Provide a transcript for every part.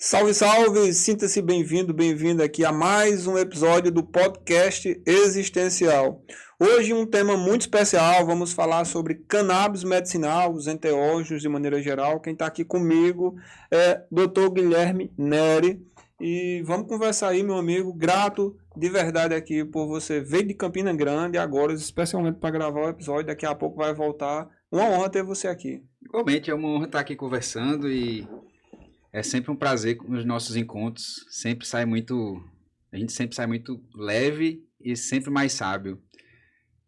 Salve, salve! Sinta-se bem-vindo, bem-vinda aqui a mais um episódio do podcast Existencial. Hoje um tema muito especial, vamos falar sobre cannabis medicinal, os enteógenos de maneira geral. Quem está aqui comigo é Dr. Guilherme Neri e vamos conversar aí, meu amigo. Grato de verdade aqui por você. Veio de Campina Grande agora, especialmente para gravar o episódio, daqui a pouco vai voltar. Uma honra ter você aqui. Igualmente, é uma honra estar aqui conversando e é sempre um prazer nos nossos encontros. A gente sempre sai muito leve e sempre mais sábio.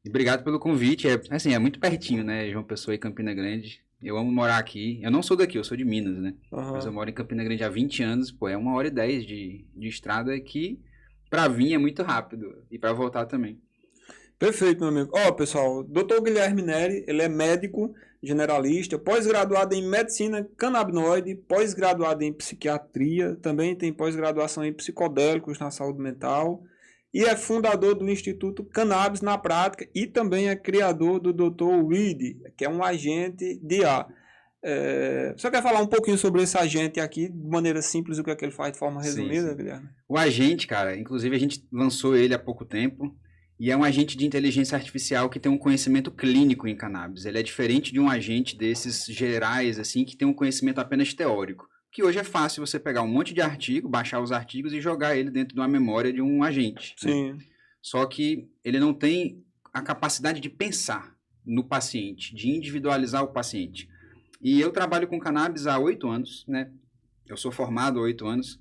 E obrigado pelo convite. É muito pertinho, né? João Pessoa e Campina Grande. Eu amo morar aqui. Eu não sou daqui, eu sou de Minas, né? Uhum. Mas eu moro em Campina Grande há 20 anos. Pô, é 1h10 de estrada que pra vir é muito rápido e pra voltar também. Perfeito, meu amigo. Ó, pessoal, Dr. Guilherme Neri, ele é médico generalista, pós-graduado em medicina canabinoide, pós-graduado em psiquiatria, também tem pós-graduação em psicodélicos na saúde mental e é fundador do Instituto Cannabis na Prática e também é criador do Dr. Weed, que é um agente de ar. Você quer falar um pouquinho sobre esse agente aqui, de maneira simples, o que é que ele faz de forma resumida, Sim. Guilherme? O agente, cara, inclusive a gente lançou ele há pouco tempo. E é um agente de inteligência artificial que tem um conhecimento clínico em cannabis. Ele é diferente de um agente desses gerais, assim, que tem um conhecimento apenas teórico. Que hoje é fácil você pegar um monte de artigo, baixar os artigos e jogar ele dentro de uma memória de um agente. Sim. Né? Só que ele não tem a capacidade de pensar no paciente, de individualizar o paciente. E eu trabalho com cannabis há 8 anos, né? Eu sou formado há 8 anos.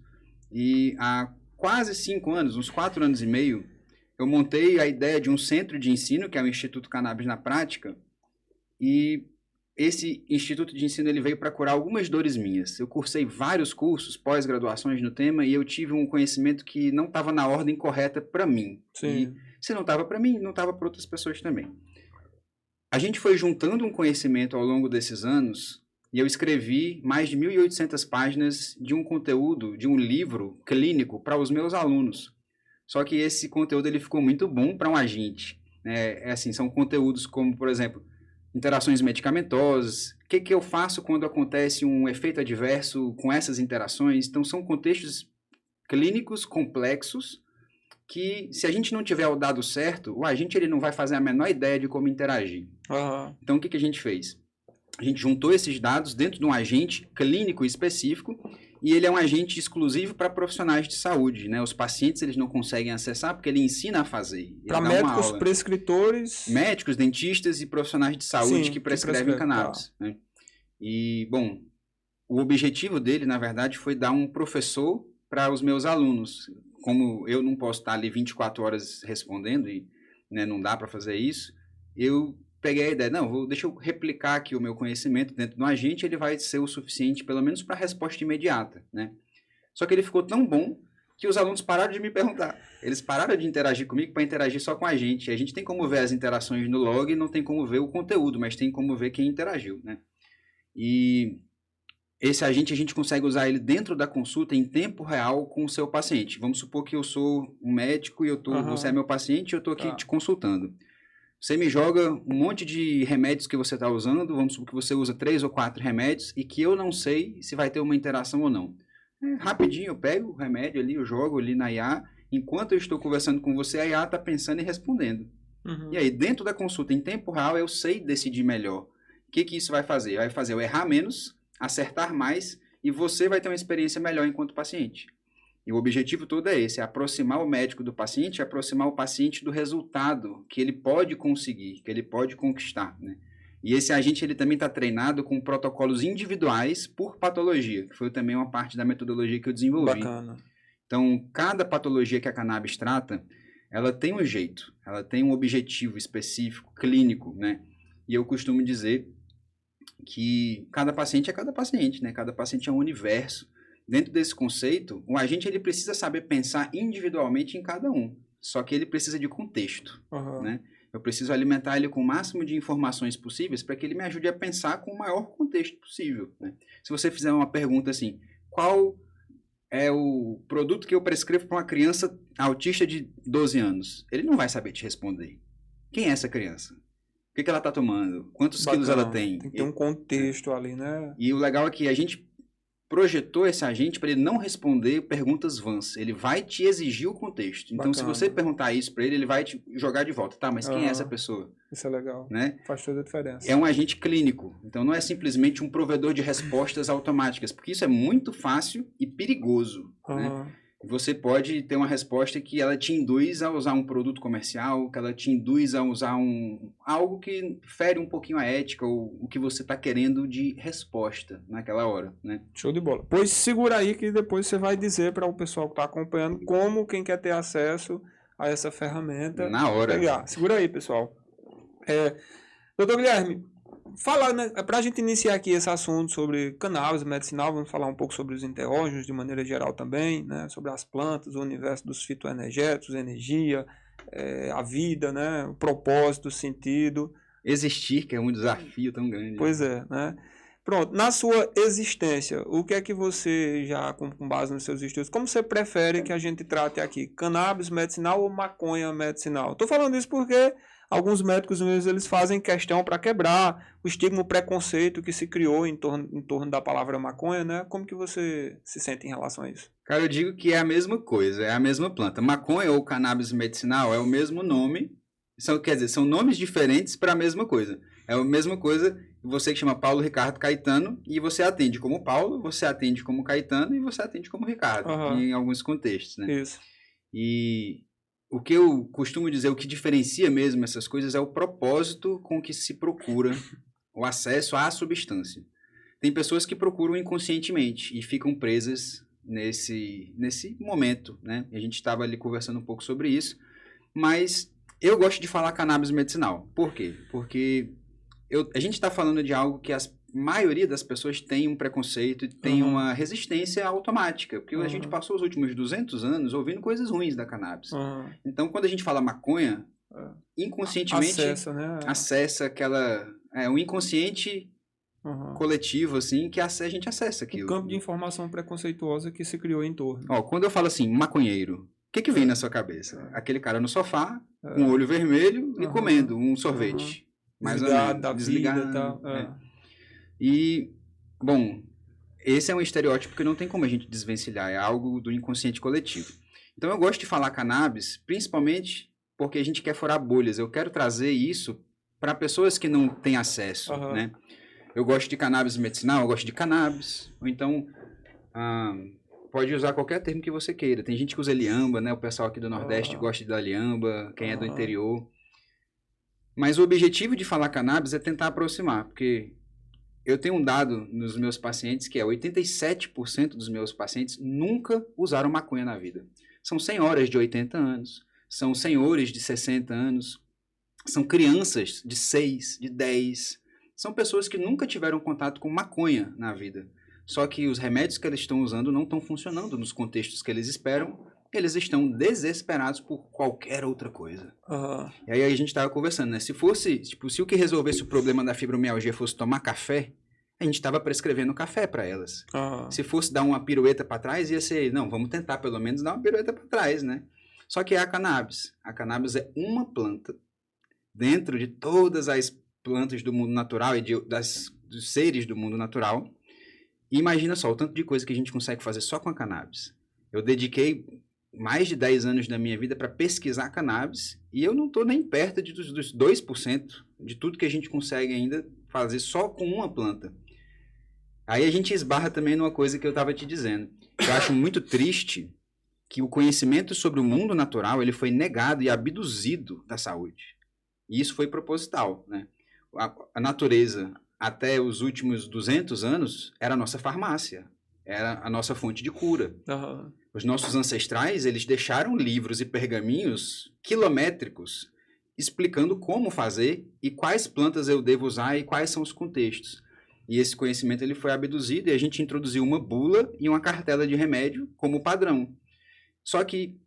E há quase 5 anos, uns 4 anos e meio, eu montei a ideia de um centro de ensino, que é o Instituto Cannabis na Prática, e esse instituto de ensino ele veio para curar algumas dores minhas. Eu cursei vários cursos, pós-graduações no tema, e eu tive um conhecimento que não estava na ordem correta para mim. Sim. E se não estava para mim, não estava para outras pessoas também. A gente foi juntando um conhecimento ao longo desses anos, e eu escrevi mais de 1.800 páginas de um conteúdo, de um livro clínico para os meus alunos. Só que esse conteúdo ele ficou muito bom para um agente. Assim, são conteúdos como, por exemplo, interações medicamentosas. O que eu faço quando acontece um efeito adverso com essas interações? Então, são contextos clínicos complexos que, se a gente não tiver o dado certo, o agente ele não vai fazer a menor ideia de como interagir. Uhum. Então, o que a gente fez? A gente juntou esses dados dentro de um agente clínico específico e ele é um agente exclusivo para profissionais de saúde, né? Os pacientes eles não conseguem acessar porque ele ensina a fazer. Para médicos prescritores. Médicos, dentistas e profissionais de saúde que prescrevem cannabis. Tá. Né? E, bom, o objetivo dele, na verdade, foi dar um professor para os meus alunos. Como eu não posso estar ali 24 horas respondendo e né, não dá para fazer isso, eu peguei a ideia, deixa eu replicar aqui o meu conhecimento dentro do agente, ele vai ser o suficiente, pelo menos para a resposta imediata, né? Só que ele ficou tão bom que os alunos pararam de me perguntar. Eles pararam de interagir comigo para interagir só com a gente. A gente tem como ver as interações no log, não tem como ver o conteúdo, mas tem como ver quem interagiu, né? E esse agente, a gente consegue usar ele dentro da consulta em tempo real com o seu paciente. Vamos supor que eu sou um médico e você é meu paciente e eu estou aqui te consultando. Você me joga um monte de remédios que você está usando, vamos supor que você usa 3 ou 4 remédios e que eu não sei se vai ter uma interação ou não. Rapidinho eu pego o remédio ali, eu jogo ali na IA, enquanto eu estou conversando com você, a IA está pensando e respondendo. Uhum. E aí, dentro da consulta em tempo real, eu sei decidir melhor. O que isso vai fazer? Vai fazer eu errar menos, acertar mais e você vai ter uma experiência melhor enquanto paciente. E o objetivo todo é esse, é aproximar o médico do paciente, aproximar o paciente do resultado que ele pode conseguir, que ele pode conquistar, né? E esse agente ele também está treinado com protocolos individuais por patologia, que foi também uma parte da metodologia que eu desenvolvi. Bacana. Então, cada patologia que a cannabis trata, ela tem um jeito, ela tem um objetivo específico, clínico, né? E eu costumo dizer que cada paciente é cada paciente, né? Cada paciente é um universo. Dentro desse conceito, o agente ele precisa saber pensar individualmente em cada um. Só que ele precisa de contexto. Uhum. Né? Eu preciso alimentar ele com o máximo de informações possíveis para que ele me ajude a pensar com o maior contexto possível. Né? Se você fizer uma pergunta assim, qual é o produto que eu prescrevo para uma criança autista de 12 anos? Ele não vai saber te responder. Quem é essa criança? O que ela está tomando? Quantos quilos ela tem? Tem que ter um contexto ali, né? E o legal é que a gente projetou esse agente para ele não responder perguntas vãs. Ele vai te exigir o contexto. Então, se você perguntar isso para ele, ele vai te jogar de volta. Tá, mas quem é essa pessoa? Isso é legal. Né? Faz toda a diferença. É um agente clínico. Então, não é simplesmente um provedor de respostas automáticas, porque isso é muito fácil e perigoso. Né? Você pode ter uma resposta que ela te induz a usar um produto comercial, que ela te induz a usar algo que fere um pouquinho a ética ou o que você está querendo de resposta naquela hora, né? Show de bola. Pois segura aí que depois você vai dizer para o pessoal que está acompanhando como quem quer ter acesso a essa ferramenta. Na hora. Pegar. Segura aí, pessoal. Doutor Guilherme, falar, né, para a gente iniciar aqui esse assunto sobre cannabis medicinal, vamos falar um pouco sobre os enteógenos de maneira geral também, né, sobre as plantas, o universo dos fitoenergéticos, energia, a vida, né, o propósito, o sentido. Existir, que é um desafio tão grande. Pois é, né? Pronto, na sua existência, o que é que você já, com base nos seus estudos, como você prefere que a gente trate aqui? Cannabis medicinal ou maconha medicinal? Estou falando isso porque alguns médicos mesmo, eles fazem questão para quebrar o estigma, o preconceito que se criou em torno da palavra maconha, né? Como que você se sente em relação a isso? Cara, eu digo que é a mesma coisa, é a mesma planta. Maconha ou cannabis medicinal é o mesmo nome, quer dizer, são nomes diferentes para a mesma coisa. É a mesma coisa que você que chama Paulo Ricardo Caetano e você atende como Paulo, você atende como Caetano e você atende como Ricardo, em alguns contextos, né? Isso. E o que eu costumo dizer, o que diferencia mesmo essas coisas é o propósito com que se procura o acesso à substância. Tem pessoas que procuram inconscientemente e ficam presas nesse momento, né? A gente estava ali conversando um pouco sobre isso, mas eu gosto de falar cannabis medicinal. Por quê? Porque a gente está falando de algo que a maioria das pessoas tem um preconceito e tem uma resistência automática, porque a gente passou os últimos 200 anos ouvindo coisas ruins da cannabis. Então, quando a gente fala maconha, inconscientemente acessa aquela... um inconsciente coletivo, assim, que a gente acessa aquilo. O campo de informação preconceituosa que se criou em torno. Quando eu falo assim, maconheiro, o que vem na sua cabeça? Aquele cara no sofá, com o olho vermelho e comendo um sorvete. Mais desligado da vida e tal. E, bom, esse é um estereótipo que não tem como a gente desvencilhar, é algo do inconsciente coletivo. Então eu gosto de falar cannabis, principalmente porque a gente quer furar bolhas. Eu quero trazer isso para pessoas que não têm acesso, né? Eu gosto de cannabis medicinal, eu gosto de cannabis, ou então pode usar qualquer termo que você queira. Tem gente que usa liamba, né? O pessoal aqui do Nordeste gosta da liamba, quem é do interior. Mas o objetivo de falar cannabis é tentar aproximar, porque eu tenho um dado nos meus pacientes que é 87% dos meus pacientes nunca usaram maconha na vida. São senhoras de 80 anos, são senhores de 60 anos, são crianças de 6, de 10. São pessoas que nunca tiveram contato com maconha na vida. Só que os remédios que eles estão usando não estão funcionando nos contextos que eles esperam. Eles estão desesperados por qualquer outra coisa. E aí a gente estava conversando, né? Se o que resolvesse o problema da fibromialgia fosse tomar café, a gente estava prescrevendo café para elas. Se fosse dar uma pirueta para trás, ia ser, não, vamos tentar pelo menos dar uma pirueta para trás, né? Só que é a cannabis. A cannabis é uma planta dentro de todas as plantas do mundo natural e dos seres do mundo natural. E imagina só o tanto de coisa que a gente consegue fazer só com a cannabis. Eu dediquei mais de 10 anos da minha vida para pesquisar cannabis e eu não estou nem perto dos 2% de tudo que a gente consegue ainda fazer só com uma planta. Aí a gente esbarra também numa coisa que eu estava te dizendo. Eu acho muito triste que o conhecimento sobre o mundo natural ele foi negado e abduzido da saúde. E isso foi proposital, né? A natureza, até os últimos 200 anos, era a nossa farmácia. Era a nossa fonte de cura. Os nossos ancestrais, eles deixaram livros e pergaminhos quilométricos explicando como fazer e quais plantas eu devo usar e quais são os contextos. E esse conhecimento ele foi abduzido e a gente introduziu uma bula e uma cartela de remédio como padrão. Só que,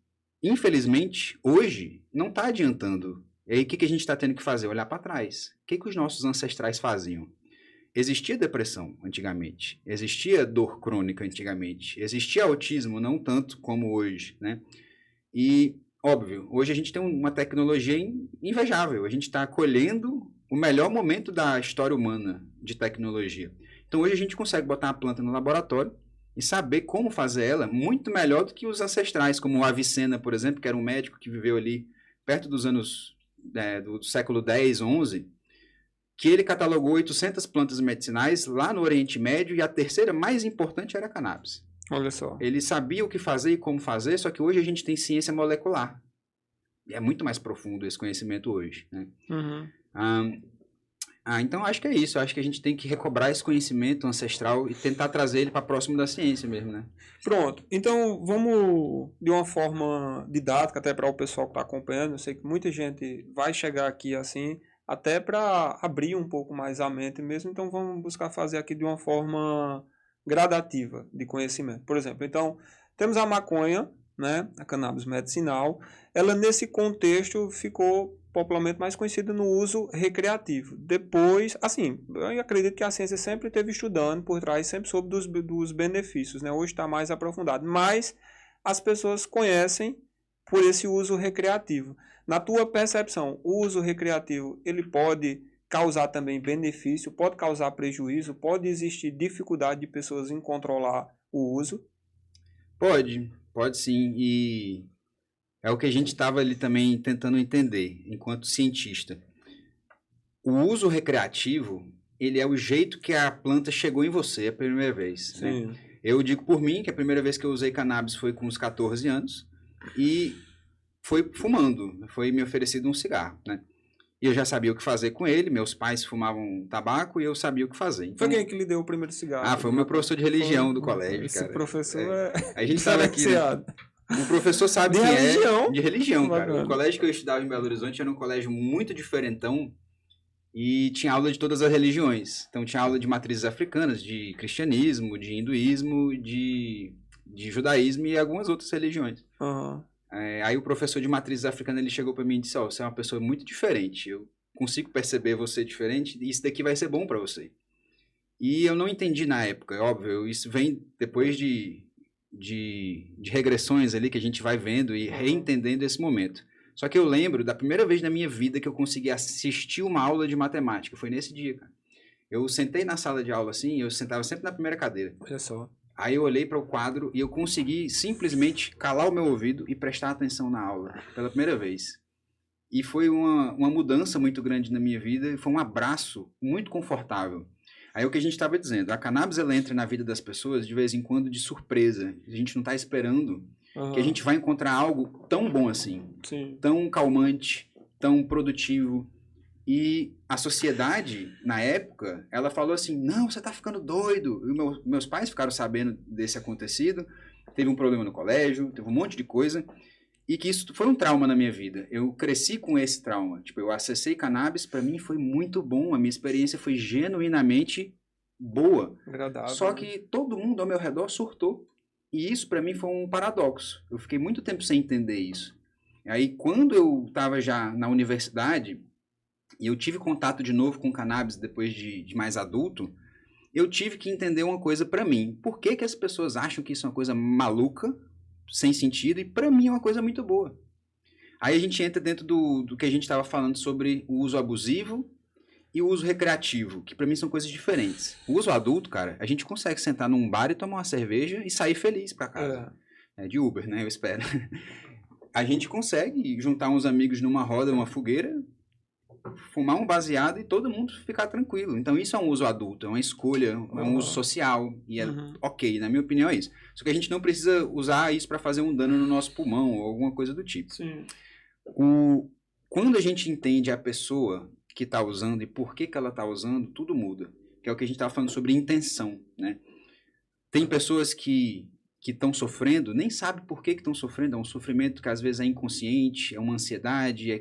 infelizmente, hoje não está adiantando. E aí o que a gente está tendo que fazer? Olhar para trás. O que os nossos ancestrais faziam? Existia depressão antigamente, existia dor crônica antigamente, existia autismo, não tanto como hoje, né? E, óbvio, hoje a gente tem uma tecnologia invejável, a gente está colhendo o melhor momento da história humana de tecnologia. Então hoje a gente consegue botar uma planta no laboratório, e saber como fazer ela muito melhor do que os ancestrais, como o Avicena, por exemplo, que era um médico que viveu ali perto dos anos do século 10, 11, que ele catalogou 800 plantas medicinais lá no Oriente Médio e a terceira mais importante era a cannabis. Olha só. Ele sabia o que fazer e como fazer, só que hoje a gente tem ciência molecular. E é muito mais profundo esse conhecimento hoje, né? Uhum. Então acho que é isso. Acho que a gente tem que recobrar esse conhecimento ancestral e tentar trazer ele para próximo da ciência mesmo, né? Pronto. Então vamos de uma forma didática até para o pessoal que está acompanhando. Eu sei que muita gente vai chegar aqui assim, até para abrir um pouco mais a mente mesmo. Então vamos buscar fazer aqui de uma forma gradativa de conhecimento. Por exemplo, então temos a maconha, né, a cannabis medicinal. Ela nesse contexto ficou popularmente mais conhecida no uso recreativo. Depois, assim, eu acredito que a ciência sempre esteve estudando por trás, sempre soube dos benefícios, né? Hoje está mais aprofundado, mas as pessoas conhecem por esse uso recreativo. Na tua percepção, o uso recreativo, ele pode causar também benefício, pode causar prejuízo, pode existir dificuldade de pessoas em controlar o uso? Pode sim, e é o que a gente estava ali também tentando entender, enquanto cientista. O uso recreativo, ele é o jeito que a planta chegou em você a primeira vez. Sim. Né? Eu digo por mim que a primeira vez que eu usei cannabis foi com uns 14 anos e foi fumando, foi me oferecido um cigarro, né? E eu já sabia o que fazer com ele, meus pais fumavam tabaco e eu sabia o que fazer. Então, foi quem que lhe deu o primeiro cigarro? foi o meu professor de religião do colégio, esse cara. Esse professor A gente estava aqui, né? O professor sabe que é de religião, cara. O colégio que eu estudava em Belo Horizonte era um colégio muito diferentão e tinha aula de todas as religiões. Então tinha aula de matrizes africanas, de cristianismo, de hinduísmo, de judaísmo e algumas outras religiões. Uhum. Aí o professor de matrizes africanas ele chegou para mim e disse: você é uma pessoa muito diferente. Eu consigo perceber você diferente e isso daqui vai ser bom para você. E eu não entendi na época, óbvio. Isso vem depois de regressões ali que a gente vai vendo e reentendendo esse momento. Só que eu lembro da primeira vez na minha vida que eu consegui assistir uma aula de matemática. Foi nesse dia, cara. Eu sentei na sala de aula assim, eu sentava sempre na primeira cadeira. Olha só. Aí eu olhei para o quadro e eu consegui simplesmente calar o meu ouvido e prestar atenção na aula pela primeira vez. E foi uma mudança muito grande na minha vida e foi um abraço muito confortável. Aí o que a gente estava dizendo, a cannabis ela entra na vida das pessoas de vez em quando de surpresa. A gente não está esperando que a gente vai encontrar algo tão bom assim. Sim. Tão calmante, tão produtivo. E a sociedade, na época, ela falou assim, não, você está ficando doido. E meus pais ficaram sabendo desse acontecido, teve um problema no colégio, teve um monte de coisa. E que isso foi um trauma na minha vida. Eu cresci com esse trauma. Tipo, eu acessei cannabis, para mim foi muito bom. A minha experiência foi genuinamente boa. Agradável. Só que todo mundo ao meu redor surtou. E isso para mim foi um paradoxo. Eu fiquei muito tempo sem entender isso. Aí quando eu estava já na universidade e eu tive contato de novo com cannabis depois de mais adulto, eu tive que entender uma coisa para mim. Por que que as pessoas acham que isso é uma coisa maluca, sem sentido, e para mim é uma coisa muito boa. Aí a gente entra dentro do que a gente estava falando sobre o uso abusivo e o uso recreativo, que para mim são coisas diferentes. O uso adulto, cara, a gente consegue sentar num bar e tomar uma cerveja e sair feliz para casa. De Uber, né? Eu espero. A gente consegue juntar uns amigos numa roda, numa fogueira, fumar um baseado e todo mundo ficar tranquilo. Então isso é um uso adulto, é uma escolha, é um uso social e é ok, na minha opinião é isso. Só que a gente não precisa usar isso para fazer um dano no nosso pulmão ou alguma coisa do tipo. Sim. Quando a gente entende a pessoa que está usando e por que ela está usando, tudo muda. Que é o que a gente estava falando sobre intenção, né? Tem pessoas que estão sofrendo, nem sabem por que estão sofrendo, é um sofrimento que às vezes é inconsciente, é uma ansiedade, é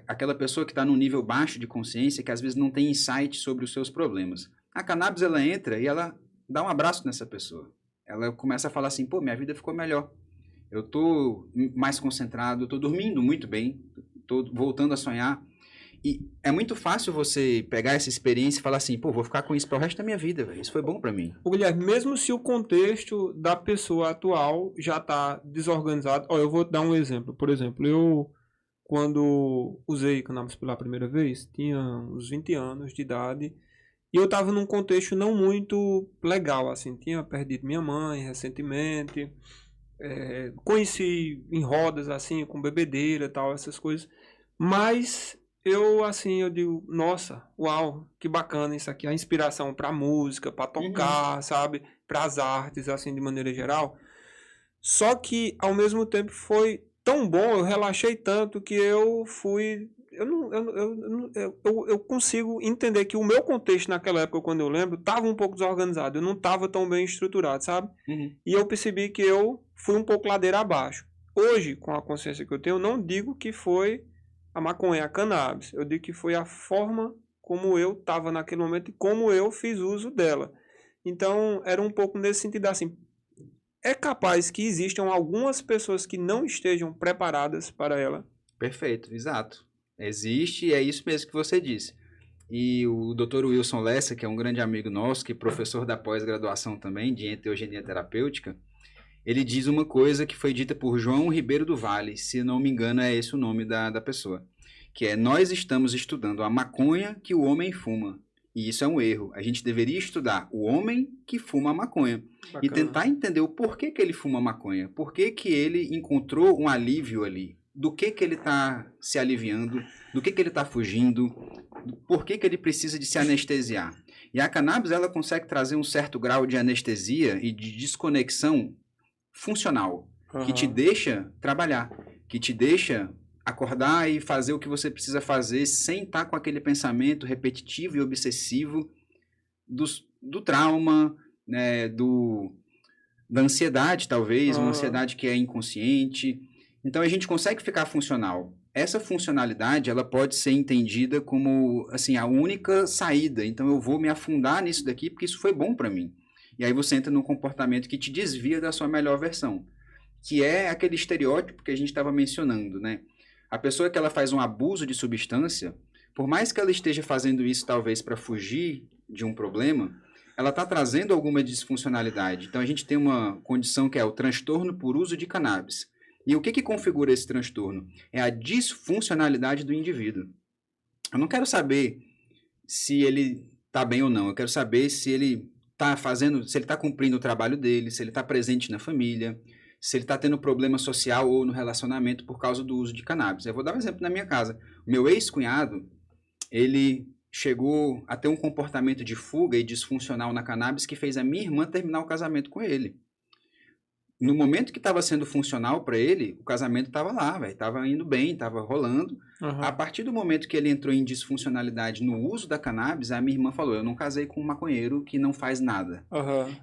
aquela pessoa que está num nível baixo de consciência que às vezes não tem insight sobre os seus problemas. A cannabis ela entra e ela dá um abraço nessa pessoa. Ela começa a falar assim, pô, minha vida ficou melhor. Eu estou mais concentrado, eu estou dormindo muito bem, estou voltando a sonhar. E é muito fácil você pegar essa experiência e falar assim, pô, vou ficar com isso para o resto da minha vida, véio. Isso foi bom para mim. O Guilherme, mesmo se o contexto da pessoa atual já está desorganizado, eu vou dar um exemplo. Por exemplo, eu quando usei cannabis pela primeira vez, tinha uns 20 anos de idade E eu tava num contexto não muito legal, assim. Tinha perdido minha mãe recentemente. Conheci em rodas, assim, com bebedeira e tal, essas coisas. Mas eu, assim, eu digo, nossa, uau, que bacana isso aqui. A inspiração pra música, pra Uhum. tocar, sabe? Pras artes, assim, de maneira geral. Só que, ao mesmo tempo, foi tão bom, eu relaxei tanto que eu fui. Eu consigo entender que o meu contexto naquela época, quando eu lembro, estava um pouco desorganizado. Eu não estava tão bem estruturado, sabe? Uhum. E eu percebi que eu fui um pouco ladeira abaixo. Hoje, com a consciência que eu tenho, eu não digo que foi a maconha, a cannabis. Eu digo que foi a forma como eu estava naquele momento e como eu fiz uso dela. Então, era um pouco nesse sentido assim. É capaz que existam algumas pessoas que não estejam preparadas para ela. Perfeito, exato. Existe e é isso mesmo que você disse. E o Dr. Wilson Lessa, que é um grande amigo nosso, que é professor da pós-graduação também de enteogenia terapêutica, ele diz uma coisa que foi dita por João Ribeiro do Vale, se não me engano é esse o nome da pessoa, que é: nós estamos estudando a maconha que o homem fuma. E isso é um erro. A gente deveria estudar o homem que fuma a maconha. Bacana. E tentar entender o porquê que ele fuma maconha. Por que ele encontrou um alívio ali. Do que ele está se aliviando. Do que ele está fugindo. Por que ele precisa de se anestesiar. E a cannabis, ela consegue trazer um certo grau de anestesia e de desconexão funcional. Que te deixa trabalhar. Que te deixa acordar e fazer o que você precisa fazer sem estar com aquele pensamento repetitivo e obsessivo do trauma, né, da ansiedade, talvez, uma ansiedade que é inconsciente. Então a gente consegue ficar funcional. Essa funcionalidade, ela pode ser entendida como assim a única saída. Então eu vou me afundar nisso daqui porque isso foi bom para mim. E aí você entra num comportamento que te desvia da sua melhor versão, que é aquele estereótipo que a gente estava mencionando, né? A pessoa que ela faz um abuso de substância, por mais que ela esteja fazendo isso talvez para fugir de um problema, ela está trazendo alguma disfuncionalidade. Então a gente tem uma condição que é o transtorno por uso de cannabis. E o que configura esse transtorno? É a disfuncionalidade do indivíduo. Eu não quero saber se ele está bem ou não. Eu quero saber se ele está fazendo, se ele está cumprindo o trabalho dele, se ele está presente na família, se ele está tendo problema social ou no relacionamento por causa do uso de cannabis. Eu vou dar um exemplo na minha casa. O meu ex-cunhado, ele chegou a ter um comportamento de fuga e disfuncional na cannabis que fez a minha irmã terminar o casamento com ele. No momento que estava sendo funcional para ele, o casamento estava lá, velho, estava indo bem, estava rolando. A partir do momento que ele entrou em disfuncionalidade no uso da cannabis, a minha irmã falou: eu não casei com um maconheiro que não faz nada.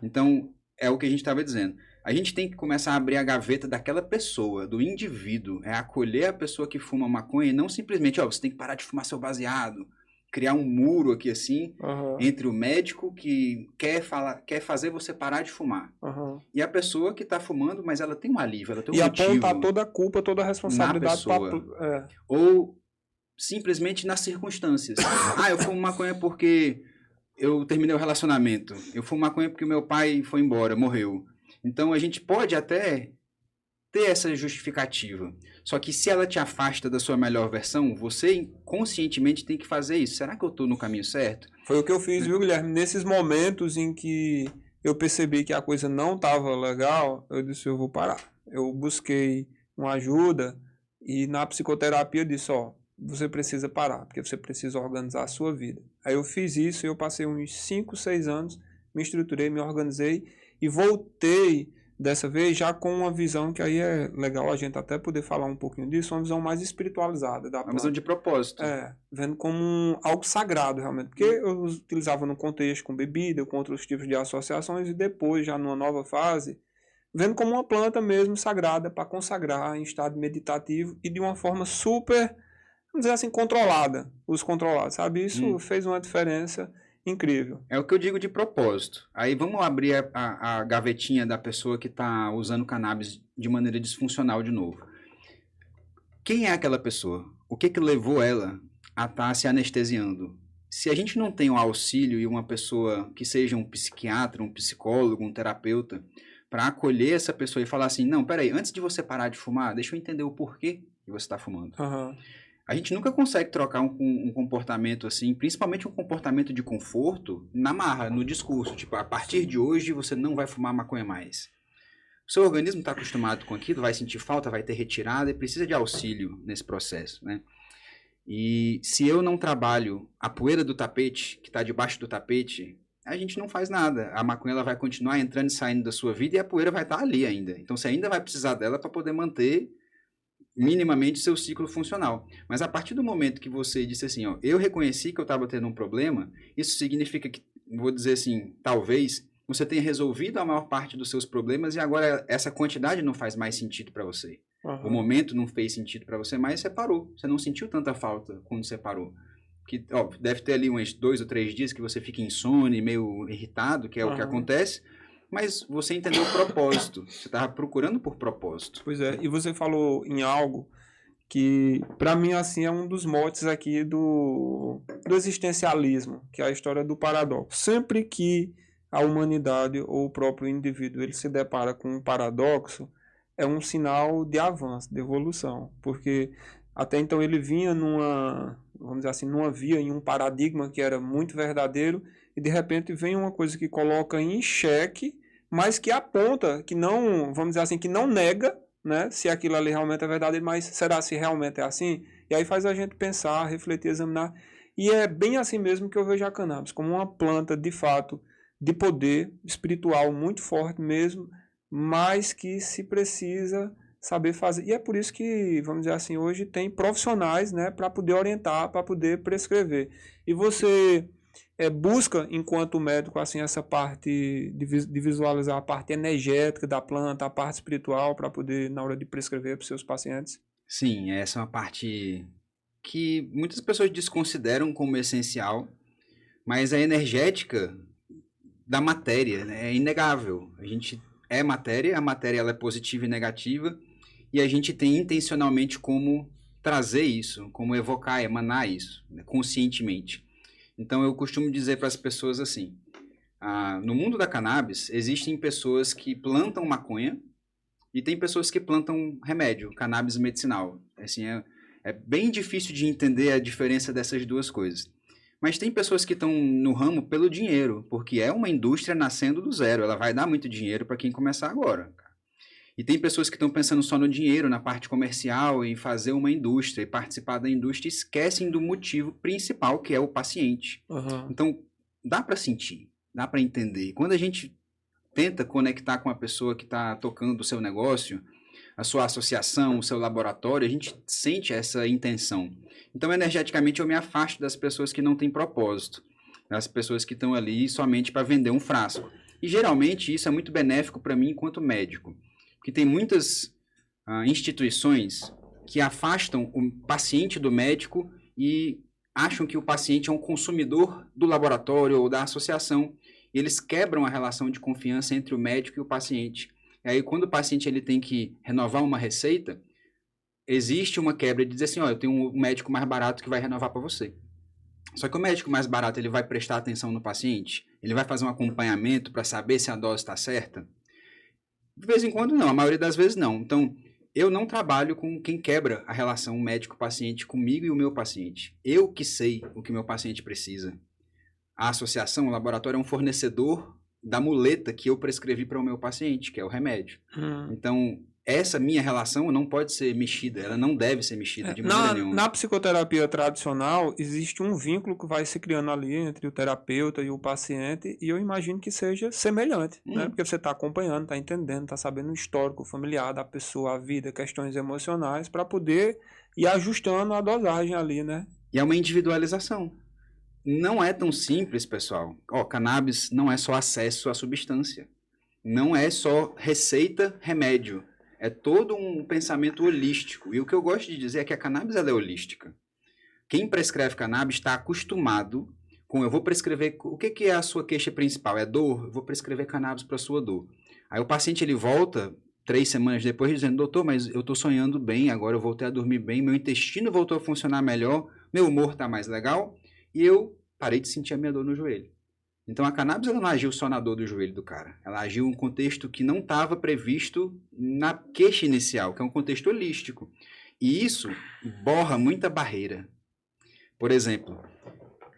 Então, é o que a gente estava dizendo. A gente tem que começar a abrir a gaveta daquela pessoa, do indivíduo, é acolher a pessoa que fuma maconha e não simplesmente, ó, você tem que parar de fumar seu baseado, criar um muro aqui assim, entre o médico que quer fazer você parar de fumar e a pessoa que está fumando, mas ela tem um alívio, ela tem um motivo. E apontar toda a culpa, toda a responsabilidade na pessoa. Ou simplesmente nas circunstâncias. Eu fumo maconha porque eu terminei o relacionamento. Eu fumo maconha porque meu pai foi embora, morreu. Então a gente pode até ter essa justificativa. Só que se ela te afasta da sua melhor versão, você conscientemente tem que fazer isso. Será que eu estou no caminho certo? Foi o que eu fiz, viu, Guilherme? Nesses momentos em que eu percebi que a coisa não estava legal, eu disse, eu vou parar. Eu busquei uma ajuda e na psicoterapia eu disse, ó, você precisa parar, porque você precisa organizar a sua vida. Aí eu fiz isso e eu passei uns 5, 6 anos, me estruturei, me organizei e voltei dessa vez já com uma visão que aí é legal a gente até poder falar um pouquinho disso, uma visão mais espiritualizada da planta. Uma visão de propósito. Vendo como algo sagrado realmente, porque eu utilizava no contexto com bebida, com outros tipos de associações e depois já numa nova fase, vendo como uma planta mesmo sagrada para consagrar em estado meditativo e de uma forma super, vamos dizer assim, controlada, os controlados, sabe? Isso fez uma diferença incrível. É o que eu digo de propósito. Aí vamos abrir a gavetinha da pessoa que está usando cannabis de maneira disfuncional de novo. Quem é aquela pessoa? O que levou ela a estar se anestesiando? Se a gente não tem um auxílio e uma pessoa que seja um psiquiatra, um psicólogo, um terapeuta, para acolher essa pessoa e falar assim, não, peraí, antes de você parar de fumar, deixa eu entender o porquê que você está fumando. A gente nunca consegue trocar um comportamento assim, principalmente um comportamento de conforto, na marra, no discurso. Tipo, a partir de hoje você não vai fumar maconha mais. O seu organismo está acostumado com aquilo, vai sentir falta, vai ter retirada e precisa de auxílio nesse processo, né? E se eu não trabalho a poeira do tapete, que está debaixo do tapete, a gente não faz nada. A maconha ela vai continuar entrando e saindo da sua vida e a poeira vai estar ali ainda. Então você ainda vai precisar dela para poder manter minimamente seu ciclo funcional. Mas a partir do momento que você disse assim, ó, eu reconheci que eu estava tendo um problema, isso significa que, vou dizer assim, talvez você tenha resolvido a maior parte dos seus problemas e agora essa quantidade não faz mais sentido para você. O momento não fez sentido para você mais, você parou. Você não sentiu tanta falta quando você parou. Que, ó, deve ter ali uns 2 ou 3 dias que você fica insone, meio irritado, que é o que acontece. Mas você entendeu o propósito. Você estava procurando por propósito. Pois é, e você falou em algo que, para mim, assim, é um dos motes aqui do existencialismo, que é a história do paradoxo. Sempre que a humanidade ou o próprio indivíduo ele se depara com um paradoxo, é um sinal de avanço, de evolução, porque até então ele vinha numa, vamos dizer assim, numa via, em um paradigma que era muito verdadeiro, e de repente vem uma coisa que coloca em xeque, mas que aponta, que não, vamos dizer assim, que não nega, né, se aquilo ali realmente é verdadeiro, mas será se realmente é assim? E aí faz a gente pensar, refletir, examinar, e é bem assim mesmo que eu vejo a cannabis, como uma planta, de fato, de poder espiritual muito forte mesmo, mas que se precisa saber fazer. E é por isso que, vamos dizer assim, hoje tem profissionais, né, para poder orientar, para poder prescrever. E você busca, enquanto médico, assim, essa parte de visualizar a parte energética da planta, a parte espiritual, para poder, na hora de prescrever para os seus pacientes? Sim, essa é uma parte que muitas pessoas desconsideram como essencial, mas a energética da matéria, né, é inegável. A gente é matéria, a matéria ela é positiva e negativa, e a gente tem intencionalmente como trazer isso, como evocar, emanar isso, né, conscientemente. Então eu costumo dizer para as pessoas assim, no mundo da cannabis existem pessoas que plantam maconha e tem pessoas que plantam remédio, cannabis medicinal. Assim, é bem difícil de entender a diferença dessas duas coisas. Mas tem pessoas que estão no ramo pelo dinheiro, porque é uma indústria nascendo do zero. Ela vai dar muito dinheiro para quem começar agora. E tem pessoas que estão pensando só no dinheiro, na parte comercial, em fazer uma indústria e participar da indústria, e esquecem do motivo principal, que é o paciente. Então, dá para sentir, dá para entender. Quando a gente tenta conectar com a pessoa que está tocando o seu negócio, a sua associação, o seu laboratório, a gente sente essa intenção. Então, energeticamente, eu me afasto das pessoas que não têm propósito, das pessoas que estão ali somente para vender um frasco. E, geralmente, isso é muito benéfico para mim enquanto médico, porque tem muitas instituições que afastam o paciente do médico e acham que o paciente é um consumidor do laboratório ou da associação. E eles quebram a relação de confiança entre o médico e o paciente. E aí, quando o paciente ele tem que renovar uma receita, existe uma quebra de dizer assim, ó, eu tenho um médico mais barato que vai renovar para você. Só que o médico mais barato, ele vai prestar atenção no paciente? Ele vai fazer um acompanhamento para saber se a dose está certa? De vez em quando não, a maioria das vezes não. Então, eu não trabalho com quem quebra a relação médico-paciente comigo e o meu paciente. Eu que sei o que meu paciente precisa. A associação, o laboratório é um fornecedor da muleta que eu prescrevi para o meu paciente, que é o remédio. Então, essa minha relação não pode ser mexida, ela não deve ser mexida de maneira nenhuma. Na psicoterapia tradicional, existe um vínculo que vai se criando ali entre o terapeuta e o paciente, e eu imagino que seja semelhante, né? Porque você está acompanhando, está entendendo, está sabendo o histórico familiar da pessoa, a vida, questões emocionais, para poder ir ajustando a dosagem ali, né? E é uma individualização. Não é tão simples, pessoal. Cannabis não é só acesso à substância. Não é só receita, remédio. É todo um pensamento holístico. E o que eu gosto de dizer é que a cannabis ela é holística. Quem prescreve cannabis está acostumado com... Eu vou prescrever... O que é a sua queixa principal? É dor? Eu vou prescrever cannabis para a sua dor. Aí o paciente ele volta 3 semanas depois dizendo, doutor, mas eu estou sonhando bem, agora eu voltei a dormir bem, meu intestino voltou a funcionar melhor, meu humor está mais legal e eu parei de sentir a minha dor no joelho. Então a cannabis ela não agiu só na dor do joelho do cara. Ela agiu em um contexto que não estava previsto na queixa inicial, que é um contexto holístico. E isso borra muita barreira. Por exemplo,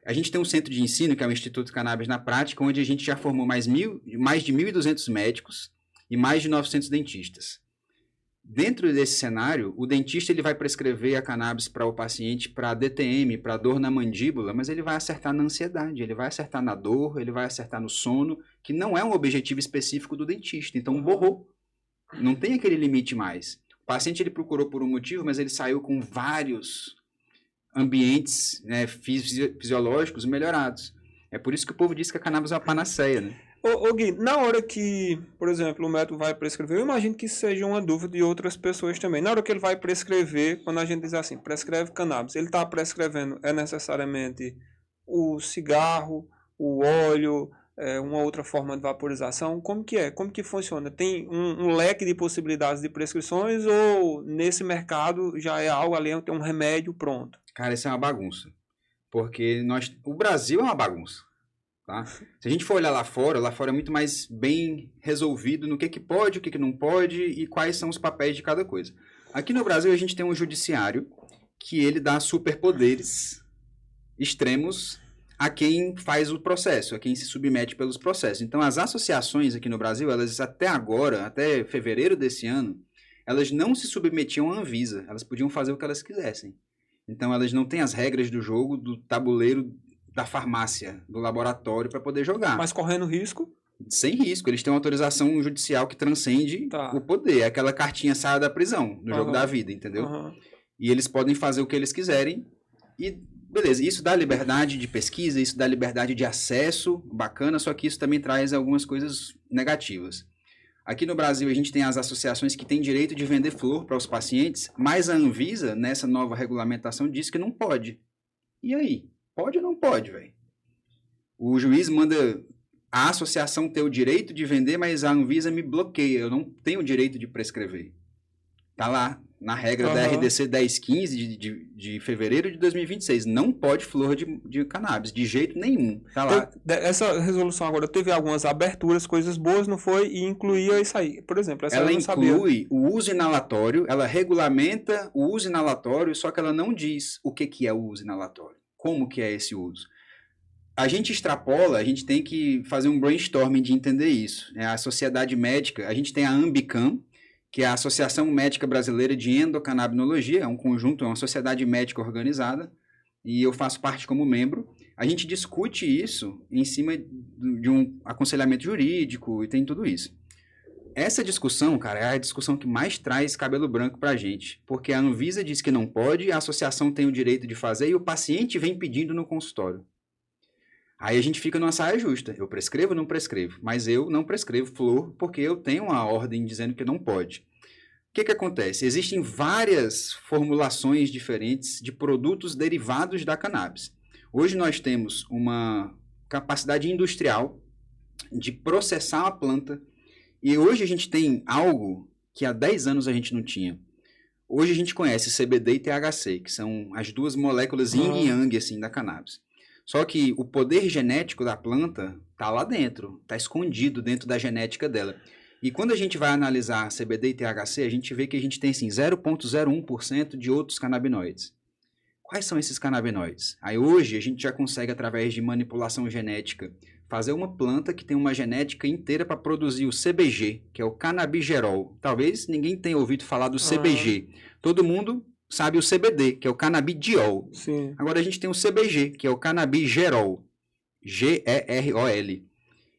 a gente tem um centro de ensino, que é o Instituto Cannabis na Prática, onde a gente já formou mais de 1.200 médicos e mais de 900 dentistas. Dentro desse cenário, o dentista ele vai prescrever a cannabis para o paciente para DTM, para dor na mandíbula, mas ele vai acertar na ansiedade, ele vai acertar na dor, ele vai acertar no sono, que não é um objetivo específico do dentista. Então, borrou. Não tem aquele limite mais. O paciente ele procurou por um motivo, mas ele saiu com vários ambientes, né, fisiológicos melhorados. É por isso que o povo diz que a cannabis é uma panaceia, né? Ô Gui, na hora que, por exemplo, o médico vai prescrever, eu imagino que isso seja uma dúvida de outras pessoas também. Na hora que ele vai prescrever, quando a gente diz assim, prescreve cannabis, ele está prescrevendo necessariamente o cigarro, o óleo, uma outra forma de vaporização? Como que é? Como que funciona? Tem um leque de possibilidades de prescrições ou nesse mercado já é algo ali, tem um remédio pronto? Cara, isso é uma bagunça. Porque o Brasil é uma bagunça. Tá? Se a gente for olhar lá fora é muito mais bem resolvido no que pode, o que não pode e quais são os papéis de cada coisa. Aqui no Brasil a gente tem um judiciário que ele dá superpoderes extremos a quem faz o processo, a quem se submete pelos processos. Então as associações aqui no Brasil, elas até agora, até fevereiro desse ano, elas não se submetiam à Anvisa, elas podiam fazer o que elas quisessem. Então elas não têm as regras do jogo, do tabuleiro da farmácia, do laboratório para poder jogar. Mas correndo risco? Sem risco. Eles têm uma autorização judicial que transcende o poder. É aquela cartinha saia da prisão, no jogo da vida, entendeu? E eles podem fazer o que eles quiserem e beleza. Isso dá liberdade de pesquisa, isso dá liberdade de acesso, bacana, só que isso também traz algumas coisas negativas. Aqui no Brasil a gente tem as associações que têm direito de vender flor para os pacientes, mas a Anvisa, nessa nova regulamentação, diz que não pode. E aí? Pode ou não pode, velho? O juiz manda a associação ter o direito de vender, mas a Anvisa me bloqueia. Eu não tenho o direito de prescrever. Tá lá, na regra da RDC 1015 de fevereiro de 2026. Não pode flor de cannabis, de jeito nenhum. Tá lá. Essa resolução agora teve algumas aberturas, coisas boas, não foi? E incluía isso aí. Por exemplo, ela inclui o uso inalatório, ela regulamenta o uso inalatório, só que ela não diz o que é o uso inalatório. Como que é esse uso? A gente extrapola, a gente tem que fazer um brainstorming de entender isso. A sociedade médica, a gente tem a Ambicam, que é a Associação Médica Brasileira de Endocannabinologia, é um conjunto, é uma sociedade médica organizada, e eu faço parte como membro. A gente discute isso em cima de um aconselhamento jurídico e tem tudo isso. Essa discussão, cara, é a discussão que mais traz cabelo branco pra gente, porque a Anvisa diz que não pode, a associação tem o direito de fazer e o paciente vem pedindo no consultório. Aí a gente fica numa saia justa. Eu prescrevo ou não prescrevo? Mas eu não prescrevo flor porque eu tenho uma ordem dizendo que não pode. O que acontece? Existem várias formulações diferentes de produtos derivados da cannabis. Hoje nós temos uma capacidade industrial de processar a planta. E hoje a gente tem algo que há 10 anos a gente não tinha. Hoje a gente conhece CBD e THC, que são as duas moléculas yin e yang assim, da cannabis. Só que o poder genético da planta está lá dentro, está escondido dentro da genética dela. E quando a gente vai analisar CBD e THC, a gente vê que a gente tem assim, 0,01% de outros canabinoides. Quais são esses canabinoides? Aí hoje a gente já consegue, através de manipulação genética, fazer uma planta que tem uma genética inteira para produzir o CBG, que é o canabigerol. Talvez ninguém tenha ouvido falar do CBG. Todo mundo sabe o CBD, que é o canabidiol. Sim. Agora a gente tem o CBG, que é o canabigerol. G-E-R-O-L.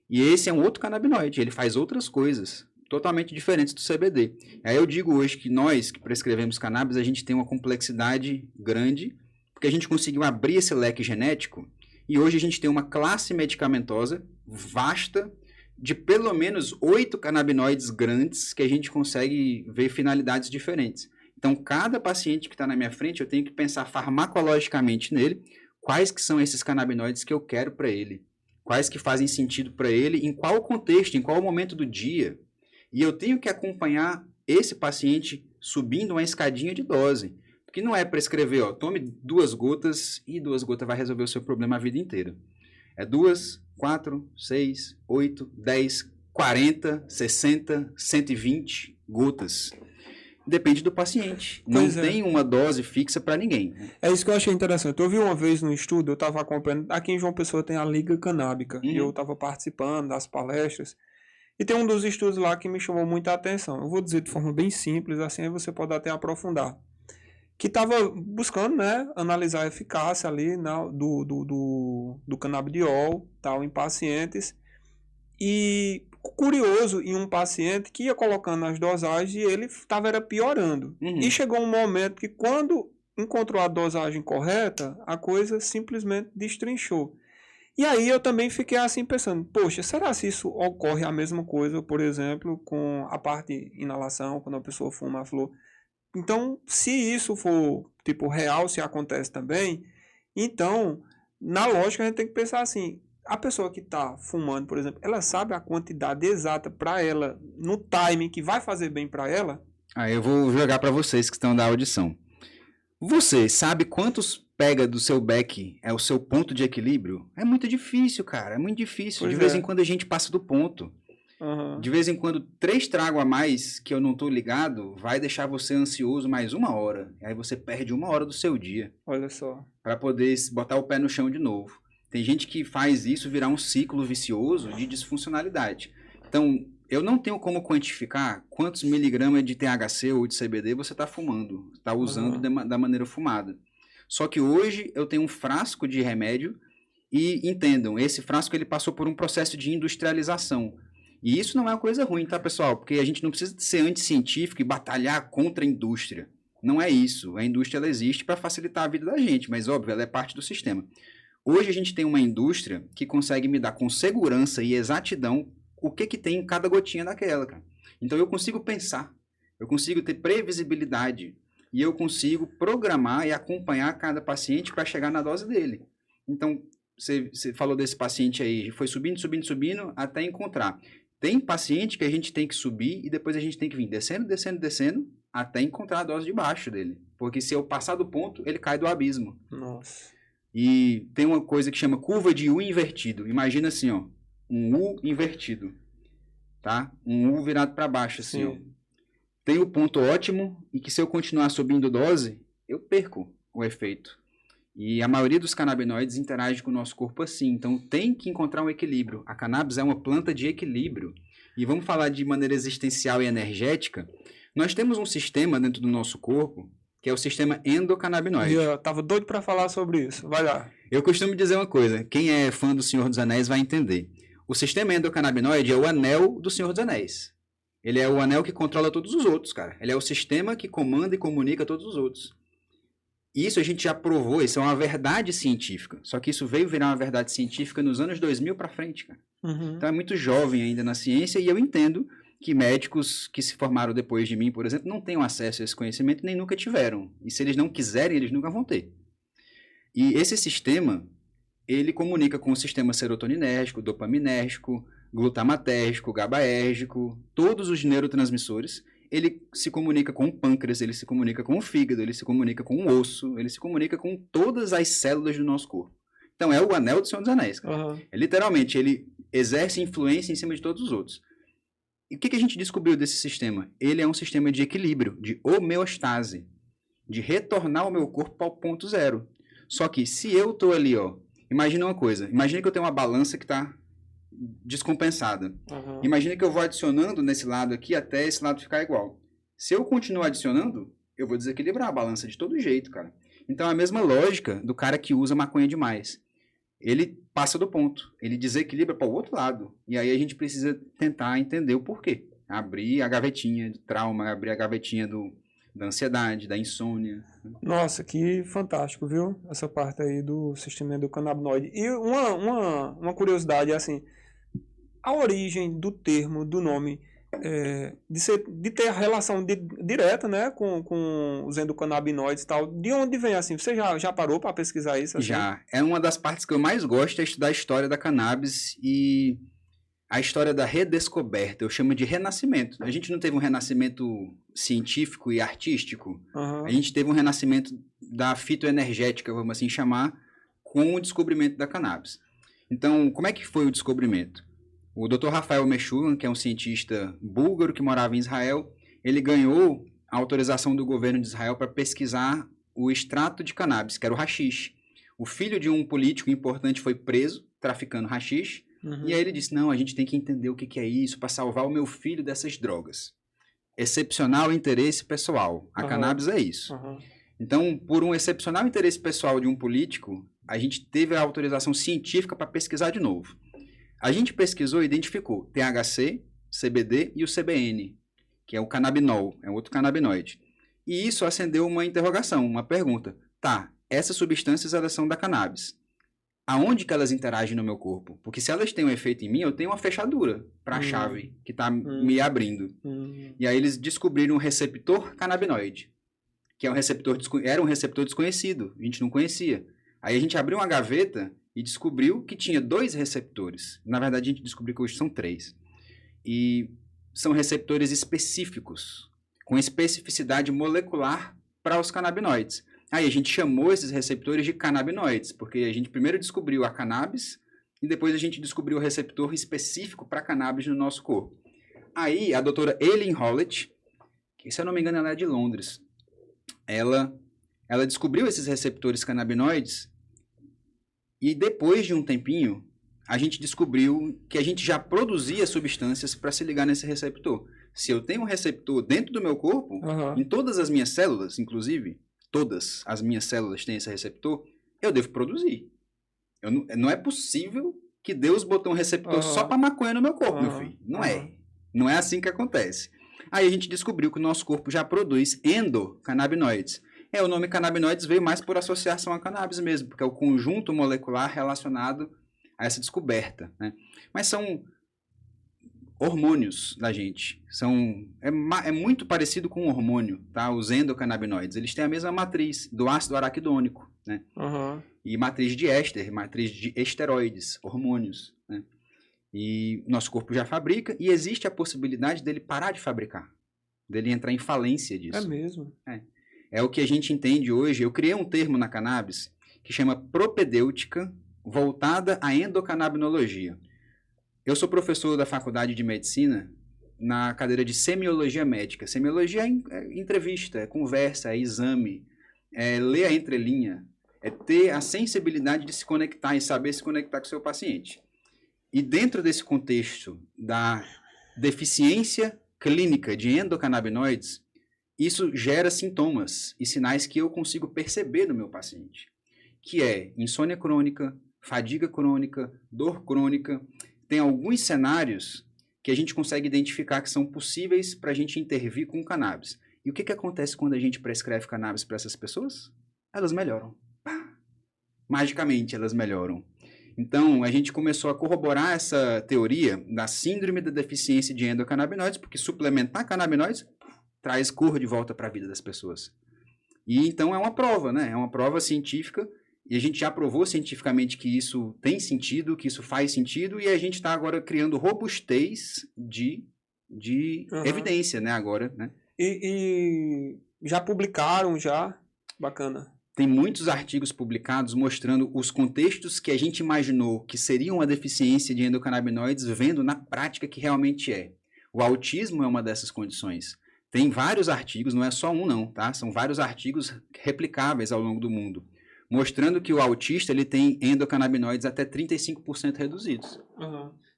E esse é um outro canabinoide, ele faz outras coisas totalmente diferentes do CBD. Aí eu digo hoje que nós que prescrevemos cannabis, a gente tem uma complexidade grande, porque a gente conseguiu abrir esse leque genético. E hoje a gente tem uma classe medicamentosa vasta de pelo menos 8 canabinoides grandes que a gente consegue ver finalidades diferentes. Então, cada paciente que está na minha frente, eu tenho que pensar farmacologicamente nele, quais que são esses canabinoides que eu quero para ele, quais que fazem sentido para ele, em qual contexto, em qual momento do dia. E eu tenho que acompanhar esse paciente subindo uma escadinha de dose. Porque não é prescrever, ó, tome 2 gotas e 2 gotas vai resolver o seu problema a vida inteira. É 2, 4, 6, 8, 10, 40, 60, 120 gotas. Depende do paciente. Não tem uma dose fixa para ninguém. É isso que eu achei interessante. Eu vi uma vez no estudo, eu estava acompanhando, aqui em João Pessoa tem a Liga Canábica, e eu estava participando das palestras, e tem um dos estudos lá que me chamou muita atenção. Eu vou dizer de forma bem simples, assim aí você pode até aprofundar. Que estava buscando, né, analisar a eficácia ali do canabidiol, tal, em pacientes. E curioso, em um paciente que ia colocando as dosagens e ele estava piorando. E chegou um momento que quando encontrou a dosagem correta, a coisa simplesmente destrinchou. E aí eu também fiquei assim pensando, poxa, será se isso ocorre a mesma coisa, por exemplo, com a parte inalação, quando a pessoa fuma a flor? Então, se isso for tipo real, se acontece também, então, na lógica a gente tem que pensar assim, a pessoa que está fumando, por exemplo, ela sabe a quantidade exata para ela, no timing que vai fazer bem para ela? Eu vou jogar para vocês que estão da audição. Você sabe quantos pega do seu beck é o seu ponto de equilíbrio? É muito difícil, cara. É muito difícil. Pois de vez em quando a gente passa do ponto. De vez em quando, 3 tragos a mais que eu não tô ligado vai deixar você ansioso mais 1 hora. Aí você perde 1 hora do seu dia. Olha só. Para poder botar o pé no chão de novo. Tem gente que faz isso virar um ciclo vicioso de disfuncionalidade. Então, eu não tenho como quantificar quantos miligramas de THC ou de CBD você está fumando, está usando da maneira fumada. Só que hoje eu tenho um frasco de remédio e, entendam, esse frasco ele passou por um processo de industrialização. E isso não é uma coisa ruim, tá, pessoal? Porque a gente não precisa ser anticientífico e batalhar contra a indústria. Não é isso. A indústria ela existe para facilitar a vida da gente, mas, óbvio, ela é parte do sistema. Hoje a gente tem uma indústria que consegue me dar com segurança e exatidão o que tem em cada gotinha daquela, cara. Então eu consigo pensar, eu consigo ter previsibilidade e eu consigo programar e acompanhar cada paciente para chegar na dose dele. Então, você falou desse paciente aí, foi subindo até encontrar. Tem paciente que a gente tem que subir e depois a gente tem que vir descendo até encontrar a dose de baixo dele. Porque se eu passar do ponto, ele cai do abismo. Nossa. E tem uma coisa que chama curva de U invertido. Imagina assim, ó, um U invertido, tá? Um U virado para baixo, assim, ó. Tem o ponto ótimo e que se eu continuar subindo dose, eu perco o efeito. E a maioria dos canabinoides interage com o nosso corpo assim. Então tem que encontrar um equilíbrio. A cannabis é uma planta de equilíbrio. E vamos falar de maneira existencial e energética. Nós temos um sistema dentro do nosso corpo que é o sistema endocannabinoide. Eu tava doido para falar sobre isso. Vai lá. Eu costumo dizer uma coisa. Quem é fã do Senhor dos Anéis vai entender. O sistema endocannabinoide é o anel do Senhor dos Anéis. Ele é o anel que controla todos os outros, cara. Ele é o sistema que comanda e comunica todos os outros. Isso a gente já provou, isso é uma verdade científica. Só que isso veio virar uma verdade científica nos anos 2000 para frente, cara. Então é muito jovem ainda na ciência e eu entendo que médicos que se formaram depois de mim, por exemplo, não tenham acesso a esse conhecimento nem nunca tiveram. E se eles não quiserem, eles nunca vão ter. E esse sistema, ele comunica com o sistema serotoninérgico, dopaminérgico, glutamatérgico, GABAérgico, todos os neurotransmissores. Ele se comunica com o pâncreas, ele se comunica com o fígado, ele se comunica com o osso, ele se comunica com todas as células do nosso corpo. Então é o anel do Senhor dos Anéis. É, literalmente, ele exerce influência em cima de todos os outros. E o que a gente descobriu desse sistema? Ele é um sistema de equilíbrio, de homeostase, de retornar o meu corpo ao ponto zero. Só que se eu estou ali, ó, imagina uma coisa, imagina que eu tenho uma balança que está descompensada. Imagina que eu vou adicionando nesse lado aqui até esse lado ficar igual. Se eu continuar adicionando, eu vou desequilibrar a balança de todo jeito, cara. Então é a mesma lógica do cara que usa maconha demais. Ele passa do ponto, ele desequilibra para o outro lado. E aí a gente precisa tentar entender o porquê. Abrir a gavetinha de trauma, abrir a gavetinha da ansiedade, da insônia. Nossa, que fantástico, viu? Essa parte aí do sistema endocannabinoide. E uma curiosidade é assim, a origem do termo, do nome, de ter relação direta, né, com os endocannabinoides e tal. De onde vem assim? Você já parou para pesquisar isso? Assim? Já. É uma das partes que eu mais gosto é estudar a história da cannabis e a história da redescoberta. Eu chamo de renascimento. A gente não teve um renascimento científico e artístico. A gente teve um renascimento da fitoenergética, vamos assim chamar, com o descobrimento da cannabis. Então, como é que foi o descobrimento? O Dr. Rafael Meshulam, que é um cientista búlgaro que morava em Israel, ele ganhou a autorização do governo de Israel para pesquisar o extrato de cannabis, que era o haxixe. O filho de um político importante foi preso, traficando haxixe, e aí ele disse, não, a gente tem que entender o que é isso para salvar o meu filho dessas drogas. Excepcional interesse pessoal. A cannabis é isso. Então, por um excepcional interesse pessoal de um político, a gente teve a autorização científica para pesquisar de novo. A gente pesquisou e identificou THC, CBD e o CBN, que é o canabinol, é outro canabinoide. E isso acendeu uma interrogação, uma pergunta. Tá, essas substâncias elas são da cannabis. Aonde que elas interagem no meu corpo? Porque se elas têm um efeito em mim, eu tenho uma fechadura para a chave que está me abrindo. E aí eles descobriram um receptor canabinoide, que é era um receptor desconhecido, a gente não conhecia. Aí a gente abriu uma gaveta e descobriu que tinha 2 receptores. Na verdade, a gente descobriu que hoje são 3. E são receptores específicos, com especificidade molecular para os canabinoides. Aí a gente chamou esses receptores de canabinoides, porque a gente primeiro descobriu a cannabis e depois a gente descobriu o receptor específico para cannabis no nosso corpo. Aí a doutora Eileen Hollett, que se eu não me engano ela é de Londres, ela descobriu esses receptores canabinoides e depois de um tempinho a gente descobriu que a gente já produzia substâncias para se ligar nesse receptor. Se eu tenho um receptor dentro do meu corpo, em todas as minhas células, inclusive, todas as minhas células têm esse receptor, eu devo produzir. Não é possível que Deus botou um receptor só para maconha no meu corpo, meu filho. Não é. Não é assim que acontece. Aí a gente descobriu que o nosso corpo já produz endocannabinoides. O nome canabinoides veio mais por associação a cannabis mesmo, porque é o conjunto molecular relacionado a essa descoberta, né? Mas são hormônios da gente. É muito parecido com um hormônio, tá? Os endocannabinoides. Eles têm a mesma matriz do ácido araquidônico, né? E matriz de éster, matriz de esteroides, hormônios, né? E nosso corpo já fabrica e existe a possibilidade dele parar de fabricar, dele entrar em falência disso. É mesmo? É o que a gente entende hoje. Eu criei um termo na cannabis que chama propedêutica voltada à endocannabinologia. Eu sou professor da Faculdade de Medicina na cadeira de semiologia médica. Semiologia é entrevista, é conversa, é exame, é ler a entrelinha, é ter a sensibilidade de se conectar e saber se conectar com o seu paciente. E dentro desse contexto da deficiência clínica de endocannabinoides, isso gera sintomas e sinais que eu consigo perceber no meu paciente, que é insônia crônica, fadiga crônica, dor crônica. Tem alguns cenários que a gente consegue identificar que são possíveis para a gente intervir com cannabis. E o que acontece quando a gente prescreve cannabis para essas pessoas? Elas melhoram. Magicamente elas melhoram. Então, a gente começou a corroborar essa teoria da síndrome da deficiência de endocannabinoides, porque suplementar canabinoides traz cor de volta para a vida das pessoas. E então é uma prova, né? É uma prova científica, e a gente já provou cientificamente que isso tem sentido, que isso faz sentido, e a gente está agora criando robustez de evidência, né? Agora, né? E já publicaram, já? Bacana. Tem muitos artigos publicados mostrando os contextos que a gente imaginou que seriam uma deficiência de endocannabinoides, vendo na prática que realmente é. O autismo é uma dessas condições. Tem vários artigos, não é só um não, tá? São vários artigos replicáveis ao longo do mundo, mostrando que o autista ele tem endocannabinoides até 35% reduzidos.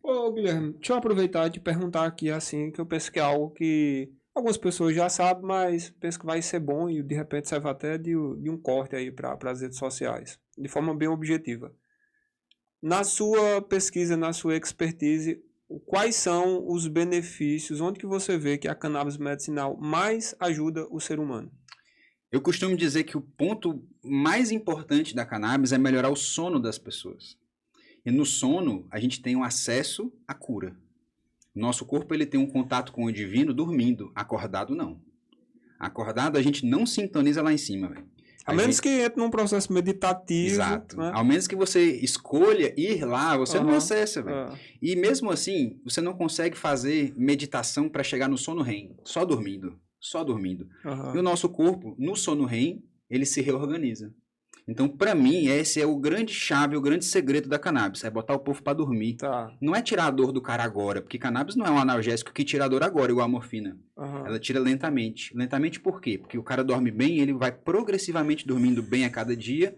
Ô, Guilherme, deixa eu aproveitar e te perguntar aqui, assim, que eu penso que é algo que algumas pessoas já sabem, mas penso que vai ser bom e de repente serve até de um corte aí para as redes sociais, de forma bem objetiva. Na sua pesquisa, na sua expertise, quais são os benefícios, onde que você vê que a cannabis medicinal mais ajuda o ser humano? Eu costumo dizer que o ponto mais importante da cannabis é melhorar o sono das pessoas. E no sono, a gente tem um acesso à cura. Nosso corpo ele tem um contato com o divino dormindo, acordado não. Acordado a gente não sintoniza lá em cima, velho. A menos que entre num processo meditativo. Exato. Né? Ao menos que você escolha ir lá, você não acessa, velho. E mesmo assim, você não consegue fazer meditação para chegar no sono REM, só dormindo. Só dormindo. E o nosso corpo, no sono REM, ele se reorganiza. Então, para mim, esse é o grande chave, o grande segredo da cannabis, é botar o povo para dormir. Tá. Não é tirar a dor do cara agora, porque cannabis não é um analgésico que tira a dor agora, igual a morfina. Ela tira lentamente. Lentamente por quê? Porque o cara dorme bem, ele vai progressivamente dormindo bem a cada dia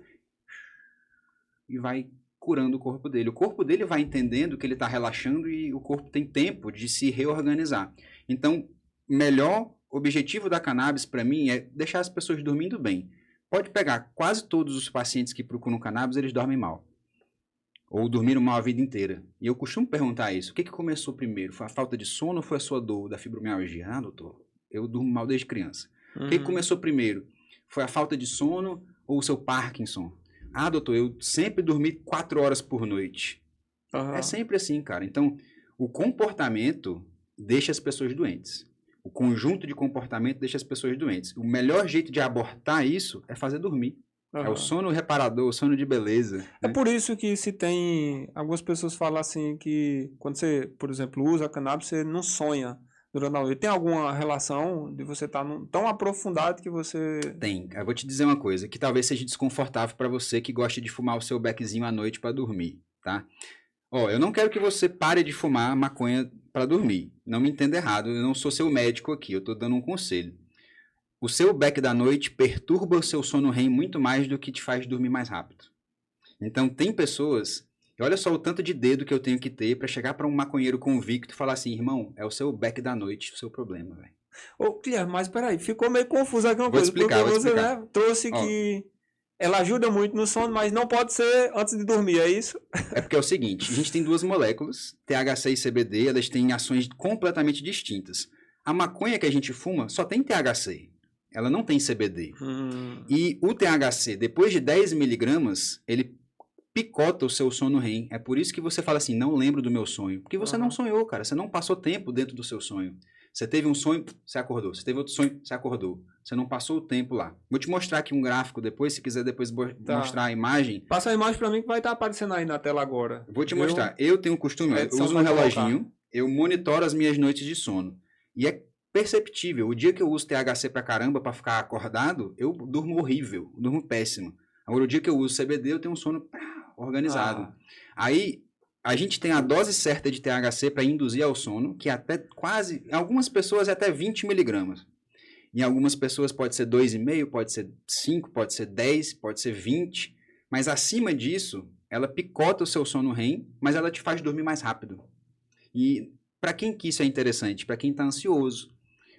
e vai curando o corpo dele. O corpo dele vai entendendo que ele está relaxando e o corpo tem tempo de se reorganizar. Então, melhor objetivo da cannabis para mim é deixar as pessoas dormindo bem. Pode pegar quase todos os pacientes que procuram cannabis, eles dormem mal. Ou dormiram mal a vida inteira. E eu costumo perguntar isso. O que começou primeiro? Foi a falta de sono ou foi a sua dor da fibromialgia? Ah, doutor, eu durmo mal desde criança. O que começou primeiro? Foi a falta de sono ou o seu Parkinson? Ah, doutor, eu sempre dormi 4 horas por noite. É sempre assim, cara. Então, o comportamento deixa as pessoas doentes. O conjunto de comportamento deixa as pessoas doentes. O melhor jeito de abortar isso é fazer dormir. É o sono reparador, o sono de beleza. Né? É por isso que se tem... Algumas pessoas falam assim que quando você, por exemplo, usa a cannabis, você não sonha durante a noite. Tem alguma relação de você estar tão aprofundado que você... Tem. Eu vou te dizer uma coisa, que talvez seja desconfortável para você que gosta de fumar o seu beckzinho à noite para dormir, tá? Ó, eu não quero que você pare de fumar maconha para dormir. Não me entenda errado, eu não sou seu médico aqui, eu estou dando um conselho. O seu beck da noite perturba o seu sono REM muito mais do que te faz dormir mais rápido. Então, tem pessoas... Olha só o tanto de dedo que eu tenho que ter para chegar para um maconheiro convicto e falar assim, irmão, é o seu beck da noite o seu problema, velho. Ô, Guilherme, mas peraí, ficou meio confuso aqui uma vou coisa. Explicar, porque você, né, trouxe que ela ajuda muito no sono, mas não pode ser antes de dormir, é isso? É porque é o seguinte, a gente tem duas moléculas, THC e CBD, elas têm ações completamente distintas. A maconha que a gente fuma só tem THC, ela não tem CBD. E o THC, depois de 10 miligramas, ele picota o seu sono REM. É por isso que você fala assim, não lembro do meu sonho. Porque você não sonhou, cara. Você não passou tempo dentro do seu sonho. Você teve um sonho, você acordou. Você teve outro sonho, você acordou. Você não passou o tempo lá. Vou te mostrar aqui um gráfico depois, se quiser depois mostrar a imagem. Passa a imagem para mim que vai estar aparecendo aí na tela agora. Vou te mostrar. Eu tenho um costume, eu uso um reloginho, eu monitoro as minhas noites de sono. E é perceptível. O dia que eu uso THC pra caramba pra ficar acordado, eu durmo horrível, durmo péssimo. Agora, o dia que eu uso CBD, eu tenho um sono organizado. Aí, a gente tem a dose certa de THC para induzir ao sono, que é até quase, em algumas pessoas é até 20 miligramas. Em algumas pessoas pode ser 2,5, pode ser 5, pode ser 10, pode ser 20. Mas acima disso, ela picota o seu sono REM, mas ela te faz dormir mais rápido. E para quem que isso é interessante? Para quem está ansioso.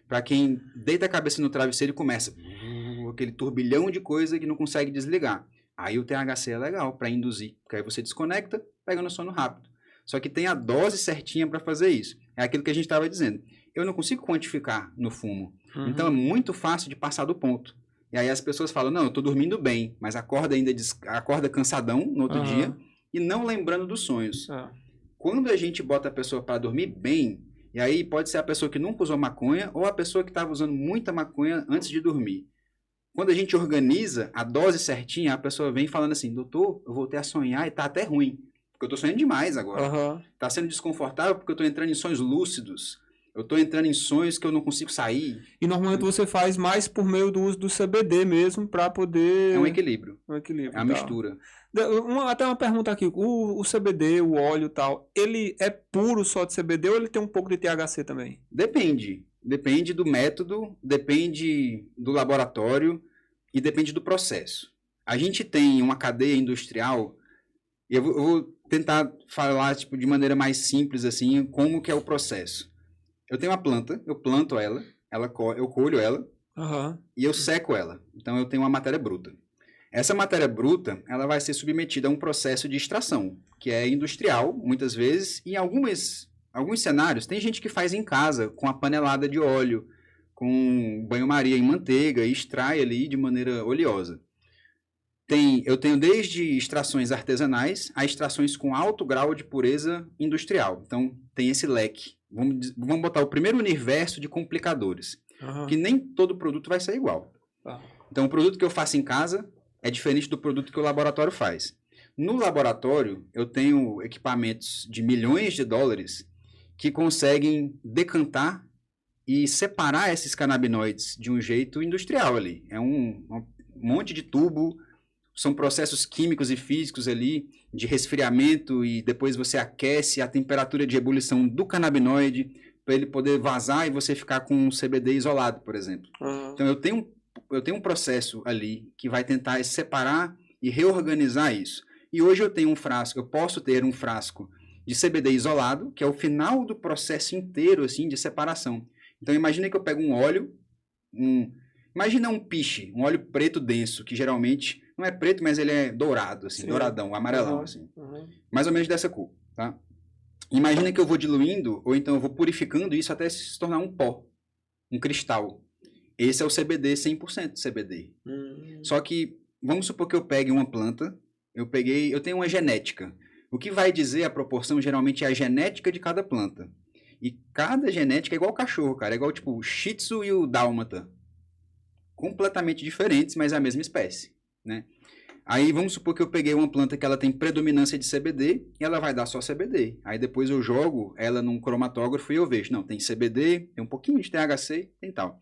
Para quem deita a cabeça no travesseiro e começa aquele turbilhão de coisa que não consegue desligar. Aí o THC é legal para induzir, porque aí você desconecta, pega no sono rápido. Só que tem a dose certinha para fazer isso. É aquilo que a gente estava dizendo. Eu não consigo quantificar no fumo. Então é muito fácil de passar do ponto. E aí as pessoas falam, não, eu estou dormindo bem, mas acorda ainda acorda cansadão no outro dia e não lembrando dos sonhos. Quando a gente bota a pessoa para dormir bem, e aí pode ser a pessoa que nunca usou maconha ou a pessoa que estava usando muita maconha antes de dormir. Quando a gente organiza a dose certinha, a pessoa vem falando assim, doutor, eu voltei a sonhar e tá até ruim. Porque eu tô sonhando demais agora. Tá sendo desconfortável porque eu tô entrando em sonhos lúcidos. Eu tô entrando em sonhos que eu não consigo sair. E normalmente você faz mais por meio do uso do CBD mesmo, para poder... É um equilíbrio. É uma mistura. Até uma pergunta aqui. O CBD, o óleo e tal, ele é puro só de CBD ou ele tem um pouco de THC também? Depende. Depende do método, depende do laboratório e depende do processo. A gente tem uma cadeia industrial, e eu vou tentar falar tipo, de maneira mais simples assim, como que é o processo. Eu tenho uma planta, eu planto ela eu colho ela e eu seco ela. Então eu tenho uma matéria bruta. Essa matéria bruta, ela vai ser submetida a um processo de extração, que é industrial, muitas vezes, e em alguns cenários, tem gente que faz em casa, com a panelada de óleo, com banho-maria em manteiga, e extrai ali de maneira oleosa. Eu tenho desde extrações artesanais a extrações com alto grau de pureza industrial. Então, tem esse leque. Vamos botar o primeiro universo de complicadores, que nem todo produto vai ser igual. Então, o produto que eu faço em casa é diferente do produto que o laboratório faz. No laboratório, eu tenho equipamentos de milhões de dólares que conseguem decantar e separar esses canabinoides de um jeito industrial ali. É um monte de tubo, São processos químicos e físicos ali, de resfriamento, e depois você aquece a temperatura de ebulição do canabinoide para ele poder vazar e você ficar com um CBD isolado, por exemplo. Então eu tenho um processo ali que vai tentar separar e reorganizar isso. E hoje eu tenho um frasco, eu posso ter um frasco de CBD isolado, que é o final do processo inteiro assim, de separação. Então imagina que eu pego um óleo, imagina um piche, um óleo preto denso, que geralmente não é preto, mas ele é dourado, assim, douradão, amarelão, assim. Mais ou menos dessa cor, tá? Imagina que eu vou diluindo, ou então eu vou purificando isso até se tornar um pó, um cristal. Esse é o CBD, 100% CBD. Só que, vamos supor que eu pegue uma planta, eu tenho uma genética. O que vai dizer a proporção, geralmente, é a genética de cada planta. E cada genética é igual o cachorro, cara. É igual, tipo, o Shih Tzu e o Dálmata. Completamente diferentes, mas é a mesma espécie, né? Aí vamos supor que eu peguei uma planta que ela tem predominância de CBD e ela vai dar só CBD. Aí depois eu jogo ela num cromatógrafo e eu vejo, não, tem CBD, tem um pouquinho de THC, tem tal.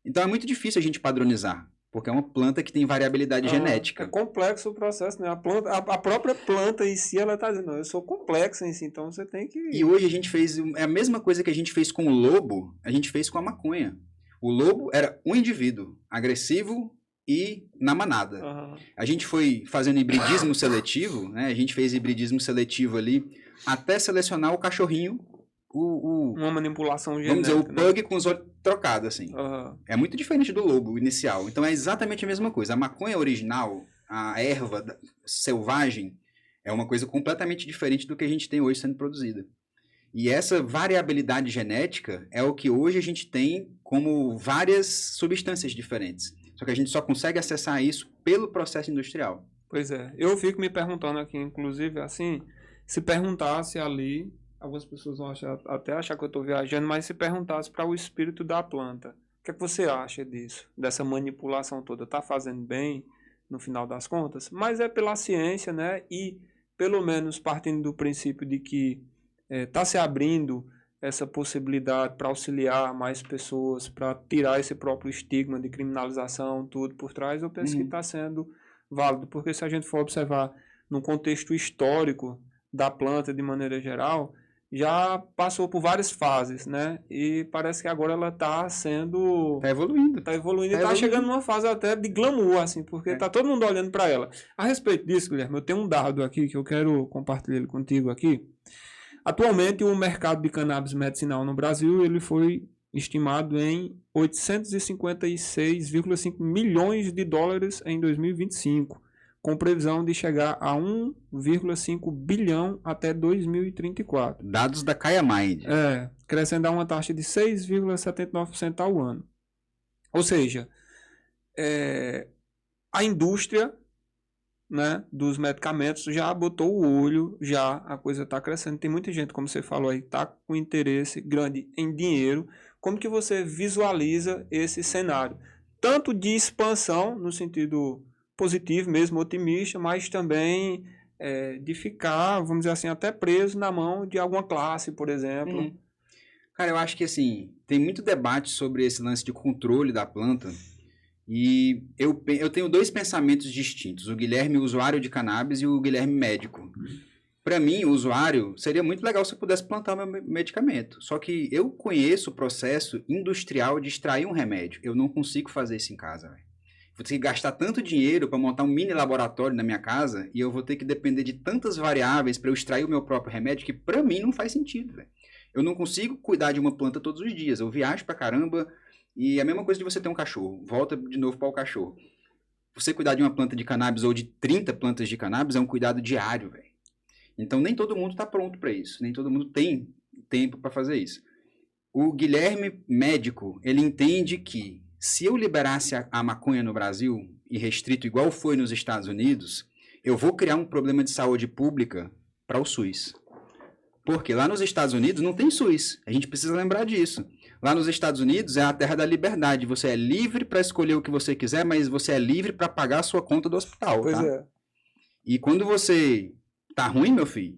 Então é muito difícil a gente padronizar, porque é uma planta que tem variabilidade genética. É complexo o processo, né? A própria planta em si, ela está dizendo, eu sou complexa em si, então você tem que... E hoje a gente fez, a mesma coisa que a gente fez com o lobo, a gente fez com a maconha. O lobo era um indivíduo agressivo e na manada. A gente foi fazendo hibridismo seletivo, né? A gente fez hibridismo seletivo ali até selecionar o cachorrinho, uma manipulação genética. Vamos dizer, o pug com os olhos trocados, assim. É muito diferente do lobo inicial. Então é exatamente a mesma coisa. A maconha original, a erva selvagem, é uma coisa completamente diferente do que a gente tem hoje sendo produzida. E essa variabilidade genética é o que hoje a gente tem como várias substâncias diferentes. Só que a gente só consegue acessar isso pelo processo industrial. Pois é. Eu fico me perguntando aqui, inclusive, assim, se perguntasse ali, algumas pessoas vão até achar que eu estou viajando, mas se perguntasse para o espírito da planta, o que é que você acha disso? Dessa manipulação toda? Está fazendo bem, no final das contas? Mas é pela ciência, né? E, pelo menos, partindo do princípio de que está se abrindo essa possibilidade para auxiliar mais pessoas, para tirar esse próprio estigma de criminalização, tudo por trás, eu penso que está sendo válido, porque se a gente for observar no contexto histórico da planta de maneira geral, já passou por várias fases, né? E parece que agora ela está sendo... Está evoluindo. Está evoluindo e está chegando numa fase até de glamour, assim, porque está todo mundo olhando para ela. A respeito disso, Guilherme, eu tenho um dado aqui que eu quero compartilhar ele contigo aqui. Atualmente, o mercado de cannabis medicinal no Brasil ele foi estimado em 856,5 milhões de dólares em 2025, com previsão de chegar a 1,5 bilhão até 2034. Dados da Kaya Mind. Crescendo a uma taxa de 6,79% ao ano. Ou seja, a indústria, né, dos medicamentos já botou o olho, já a coisa está crescendo. Tem muita gente, como você falou aí, está com interesse grande em dinheiro. Como que você visualiza esse cenário? Tanto de expansão, no sentido positivo, mesmo otimista, mas também de ficar, vamos dizer assim, até preso na mão de alguma classe, por exemplo. Cara, eu acho que assim, tem muito debate sobre esse lance de controle da planta. E eu tenho dois pensamentos distintos, o Guilherme usuário de cannabis e o Guilherme médico. Para mim, o usuário, seria muito legal se eu pudesse plantar meu medicamento. Só que eu conheço o processo industrial de extrair um remédio. Eu não consigo fazer isso em casa, véio. Vou ter que gastar tanto dinheiro para montar um mini laboratório na minha casa e eu vou ter que depender de tantas variáveis para eu extrair o meu próprio remédio que para mim não faz sentido, véio. Eu não consigo cuidar de uma planta todos os dias. Eu viajo pra caramba. E a mesma coisa de você ter um cachorro. Volta de novo para o cachorro. Você cuidar de uma planta de cannabis ou de 30 plantas de cannabis é um cuidado diário, velho. Então nem todo mundo está pronto para isso. Nem todo mundo tem tempo para fazer isso. O Guilherme médico, ele entende que se eu liberasse a maconha no Brasil e restrito igual foi nos Estados Unidos, eu vou criar um problema de saúde pública para o SUS. Porque lá nos Estados Unidos não tem SUS. A gente precisa lembrar disso. Lá nos Estados Unidos é a terra da liberdade. Você é livre para escolher o que você quiser, mas você é livre para pagar a sua conta do hospital. Pois tá? é. E quando você tá ruim, meu filho,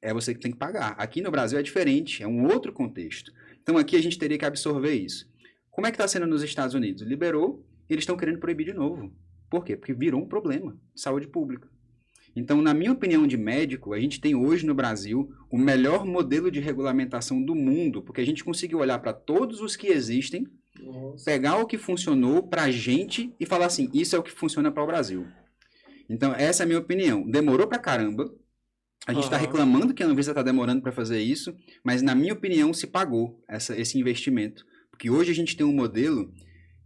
é você que tem que pagar. Aqui no Brasil é diferente, é um outro contexto. Então aqui a gente teria que absorver isso. Como é que está sendo nos Estados Unidos? Liberou, eles estão querendo proibir de novo. Por quê? Porque virou um problema de saúde pública. Então, na minha opinião de médico, a gente tem hoje no Brasil o melhor modelo de regulamentação do mundo, porque a gente conseguiu olhar para todos os que existem, pegar o que funcionou para a gente e falar assim, isso é o que funciona para o Brasil. Então, essa é a minha opinião. Demorou pra caramba. A gente está reclamando que a Anvisa está demorando para fazer isso, mas na minha opinião se pagou esse investimento. Porque hoje a gente tem um modelo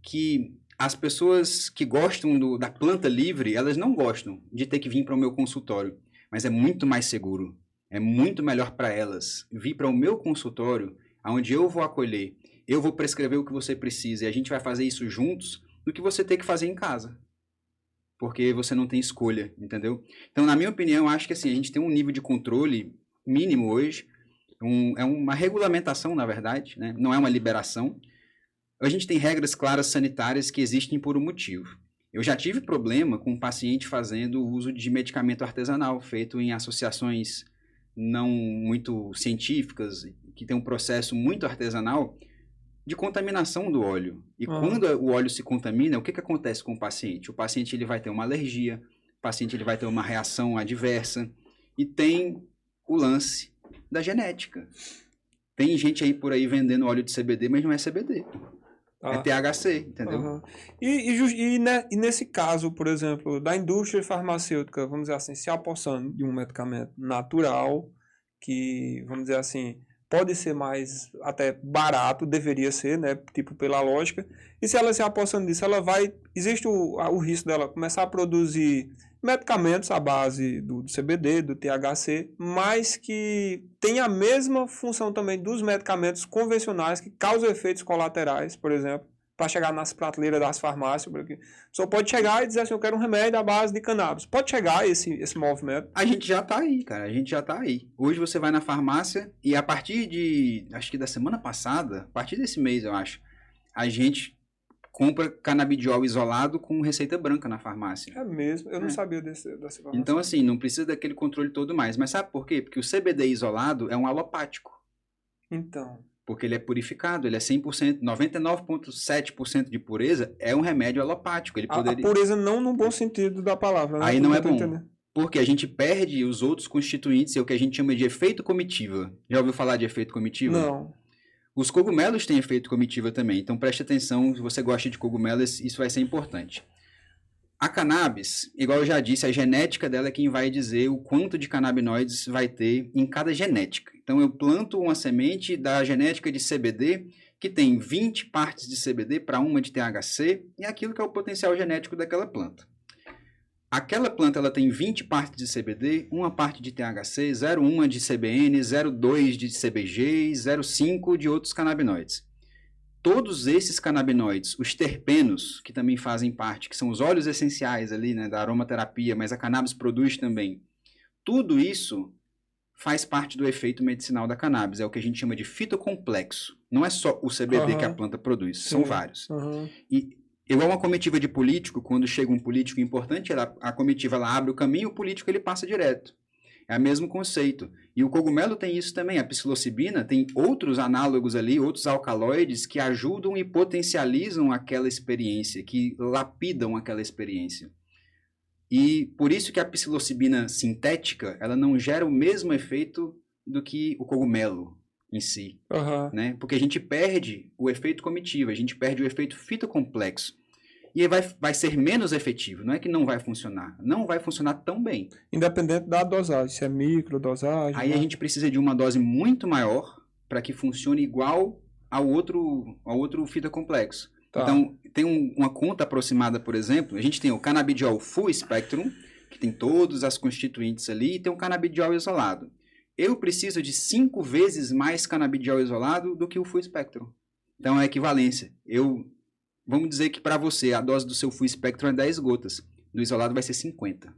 que as pessoas que gostam da planta livre, elas não gostam de ter que vir para o meu consultório, mas é muito mais seguro. É muito melhor para elas vir para o meu consultório, onde eu vou acolher, eu vou prescrever o que você precisa e a gente vai fazer isso juntos, do que você ter que fazer em casa. Porque você não tem escolha, entendeu? Então, na minha opinião, eu acho que assim, a gente tem um nível de controle mínimo hoje, é uma regulamentação, na verdade, né? Não é uma liberação. A gente tem regras claras sanitárias que existem por um motivo. Eu já tive problema com um paciente fazendo uso de medicamento artesanal, feito em associações não muito científicas, que tem um processo muito artesanal, de contaminação do óleo. E quando o óleo se contamina, o que acontece com o paciente? O paciente ele vai ter uma alergia, o paciente ele vai ter uma reação adversa, e tem o lance da genética. Tem gente aí por aí vendendo óleo de CBD, mas não é CBD. É THC, entendeu? E nesse caso, por exemplo, da indústria farmacêutica, vamos dizer assim, se apossando de um medicamento natural, que, vamos dizer assim, pode ser mais até barato, deveria ser, né? Tipo, pela lógica. E se ela se apossando disso, existe o risco dela começar a produzir medicamentos à base do CBD, do THC, mas que tem a mesma função também dos medicamentos convencionais que causam efeitos colaterais, por exemplo, para chegar nas prateleiras das farmácias. Porque a pessoa pode chegar e dizer assim, eu quero um remédio à base de cannabis. Pode chegar esse movimento. A gente já tá aí, cara. A gente já tá aí. Hoje você vai na farmácia e a partir acho que da semana passada, a partir desse mês, eu acho, a gente compra canabidiol isolado com receita branca na farmácia. É mesmo? Eu não sabia dessa informação. Então, assim, não precisa daquele controle todo mais. Mas sabe por quê? Porque o CBD isolado é um alopático. Então... Porque ele é purificado, ele é 100%, 99,7% de pureza, é um remédio alopático. Ele poderia... A pureza não no bom sentido da palavra. Né? Aí não é bom. Porque a gente perde os outros constituintes, é o que a gente chama de efeito comitiva. Já ouviu falar de efeito comitiva? Não. Os cogumelos têm efeito comitiva também, então preste atenção, se você gosta de cogumelos, isso vai ser importante. A cannabis, igual eu já disse, a genética dela é quem vai dizer o quanto de canabinoides vai ter em cada genética. Então eu planto uma semente da genética de CBD, que tem 20 partes de CBD para uma de THC, e aquilo que é o potencial genético daquela planta. Aquela planta ela tem 20 partes de CBD, uma parte de THC, 0,1 de CBN, 0,2 de CBG e 0,5 de outros canabinoides. Todos esses canabinoides, os terpenos, que também fazem parte, que são os óleos essenciais ali, né, da aromaterapia, mas a cannabis produz também, tudo isso faz parte do efeito medicinal da cannabis, é o que a gente chama de fitocomplexo. Não é só o CBD que a planta produz, são vários. E igual uma comitiva de político, quando chega um político importante, a comitiva ela abre o caminho, o político ele passa direto. É o mesmo conceito. E o cogumelo tem isso também. A psilocibina tem outros análogos ali, outros alcaloides que ajudam e potencializam aquela experiência, que lapidam aquela experiência. E por isso que a psilocibina sintética, ela não gera o mesmo efeito do que o cogumelo em si. Né? Porque a gente perde o efeito comitiva, a gente perde o efeito fitocomplexo. E vai ser menos efetivo. Não é que não vai funcionar. Não vai funcionar tão bem. Independente da dosagem, se é microdosagem. Aí a gente precisa de uma dose muito maior para que funcione igual ao outro fitocomplexo. Tá. Então, tem uma conta aproximada, por exemplo, a gente tem o canabidiol full spectrum, que tem todas as constituintes ali, e tem o canabidiol isolado. Eu preciso de 5 vezes mais canabidiol isolado do que o full spectrum. Então, é a equivalência. Vamos dizer que para você a dose do seu full spectrum é 10 gotas. Do isolado vai ser 50.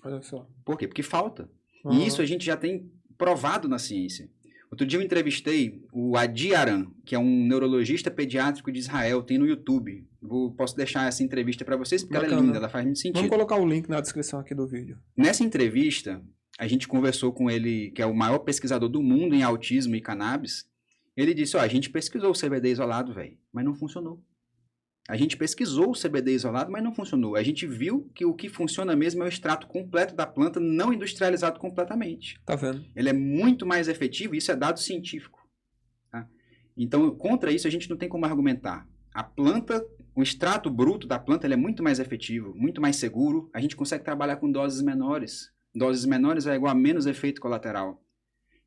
Olha só. Por quê? Porque falta. E isso a gente já tem provado na ciência. Outro dia eu entrevistei o Adi Aran, que é um neurologista pediátrico de Israel, tem no YouTube. Posso deixar essa entrevista para vocês, porque ela é linda, ela faz muito sentido. Vamos colocar o link na descrição aqui do vídeo. Nessa entrevista, a gente conversou com ele, que é o maior pesquisador do mundo em autismo e cannabis. Ele disse, a gente pesquisou o CBD isolado, velho, mas não funcionou. A gente pesquisou o CBD isolado, mas não funcionou. A gente viu que o que funciona mesmo é o extrato completo da planta, não industrializado completamente. Tá vendo? Ele é muito mais efetivo, e isso é dado científico. Tá? Então, contra isso, a gente não tem como argumentar. A planta, o extrato bruto da planta, ele é muito mais efetivo, muito mais seguro. A gente consegue trabalhar com doses menores. Doses menores é igual a menos efeito colateral.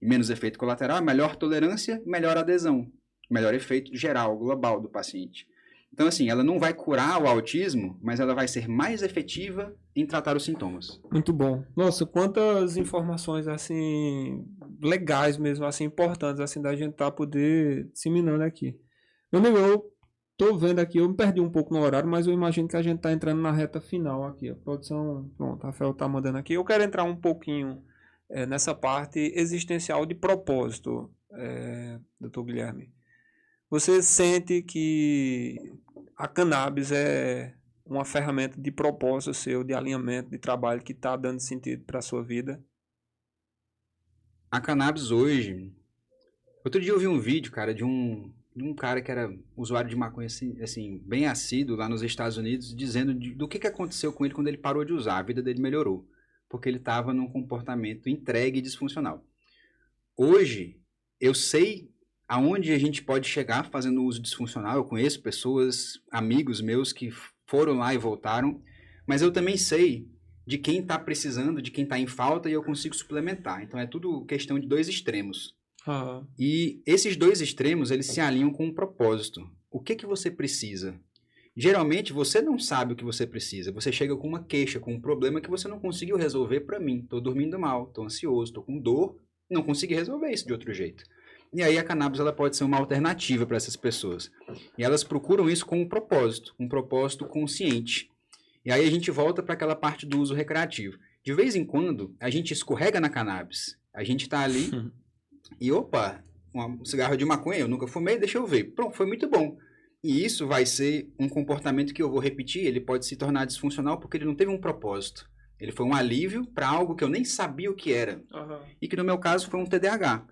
E menos efeito colateral é melhor tolerância, melhor adesão. Melhor efeito geral, global do paciente. Então, assim, ela não vai curar o autismo, mas ela vai ser mais efetiva em tratar os sintomas. Muito bom. Nossa, quantas informações, assim, legais mesmo, assim, importantes, assim, da gente tá poder disseminando aqui. Meu amigo, eu tô vendo aqui, eu me perdi um pouco no horário, mas eu imagino que a gente tá entrando na reta final aqui. A produção, pronto, a Rafael tá mandando aqui. Eu quero entrar um pouquinho nessa parte existencial de propósito, doutor Guilherme. Você sente que a cannabis é uma ferramenta de propósito seu, de alinhamento, de trabalho que está dando sentido para a sua vida? A cannabis hoje... Outro dia eu vi um vídeo, cara, de um cara que era usuário de maconha, assim, bem assíduo lá nos Estados Unidos, dizendo do que aconteceu com ele quando ele parou de usar. A vida dele melhorou, porque ele estava num comportamento entregue e disfuncional. Hoje, eu sei aonde a gente pode chegar fazendo uso disfuncional. Eu conheço pessoas, amigos meus que foram lá e voltaram, mas eu também sei de quem está precisando, de quem está em falta, e eu consigo suplementar. Então é tudo questão de dois extremos. Uhum. E esses dois extremos, eles se alinham com um propósito. O que você precisa? Geralmente você não sabe o que você precisa. Você chega com uma queixa, com um problema que você não conseguiu resolver para mim. Estou dormindo mal, estou ansioso, estou com dor, não consegui resolver isso de outro jeito. E aí a cannabis ela pode ser uma alternativa para essas pessoas. E elas procuram isso com um propósito consciente. E aí a gente volta para aquela parte do uso recreativo. De vez em quando, a gente escorrega na cannabis. A gente está ali e, opa, um cigarro de maconha, eu nunca fumei, deixa eu ver. Pronto, foi muito bom. E isso vai ser um comportamento que eu vou repetir, ele pode se tornar disfuncional porque ele não teve um propósito. Ele foi um alívio para algo que eu nem sabia o que era. Uhum. E que no meu caso foi um TDAH.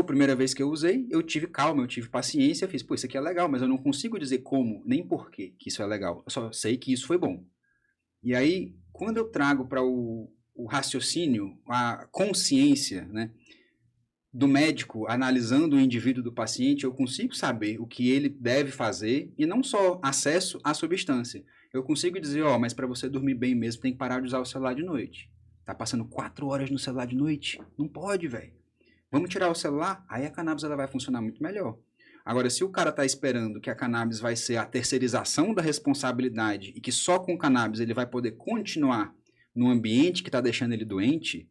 Primeira vez que eu usei, eu tive calma, eu tive paciência, eu fiz, pô, isso aqui é legal, mas eu não consigo dizer como, nem por que isso é legal. Eu só sei que isso foi bom. E aí, quando eu trago para o raciocínio, a consciência, né, do médico analisando o indivíduo do paciente, eu consigo saber o que ele deve fazer e não só acesso à substância. Eu consigo dizer, mas para você dormir bem mesmo, tem que parar de usar o celular de noite. Tá passando 4 horas no celular de noite? Não pode, velho. Vamos tirar o celular? Aí a cannabis ela vai funcionar muito melhor. Agora, se o cara está esperando que a cannabis vai ser a terceirização da responsabilidade e que só com cannabis ele vai poder continuar no ambiente que está deixando ele doente,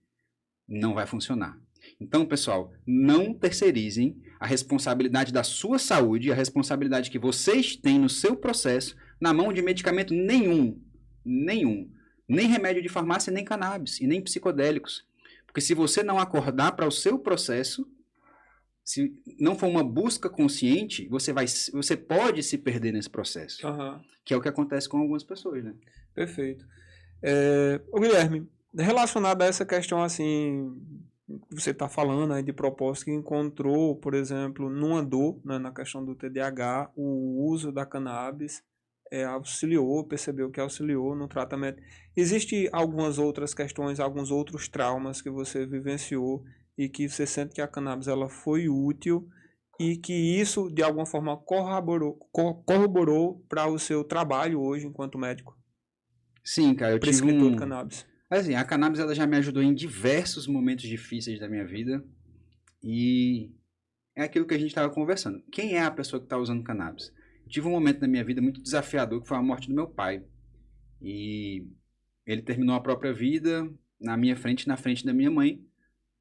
não vai funcionar. Então, pessoal, não terceirizem a responsabilidade da sua saúde, a responsabilidade que vocês têm no seu processo, na mão de medicamento nenhum. Nem remédio de farmácia, nem cannabis, e nem psicodélicos. Porque se você não acordar para o seu processo, se não for uma busca consciente, você pode se perder nesse processo. Uhum. Que é o que acontece com algumas pessoas, né? Perfeito. Guilherme, relacionado a essa questão assim, que você está falando aí de propósito, que encontrou, por exemplo, numa dor, né, na questão do TDAH, o uso da cannabis auxiliou, percebeu que auxiliou no tratamento. Existem algumas outras questões, alguns outros traumas que você vivenciou e que você sente que a cannabis ela foi útil e que isso de alguma forma corroborou para o seu trabalho hoje enquanto médico? Sim, cara, eu prescritor de cannabis. Assim, a cannabis ela já me ajudou em diversos momentos difíceis da minha vida e é aquilo que a gente estava conversando. Quem é a pessoa que está usando cannabis? Tive um momento na minha vida muito desafiador, que foi a morte do meu pai. E ele terminou a própria vida na minha frente, na frente da minha mãe.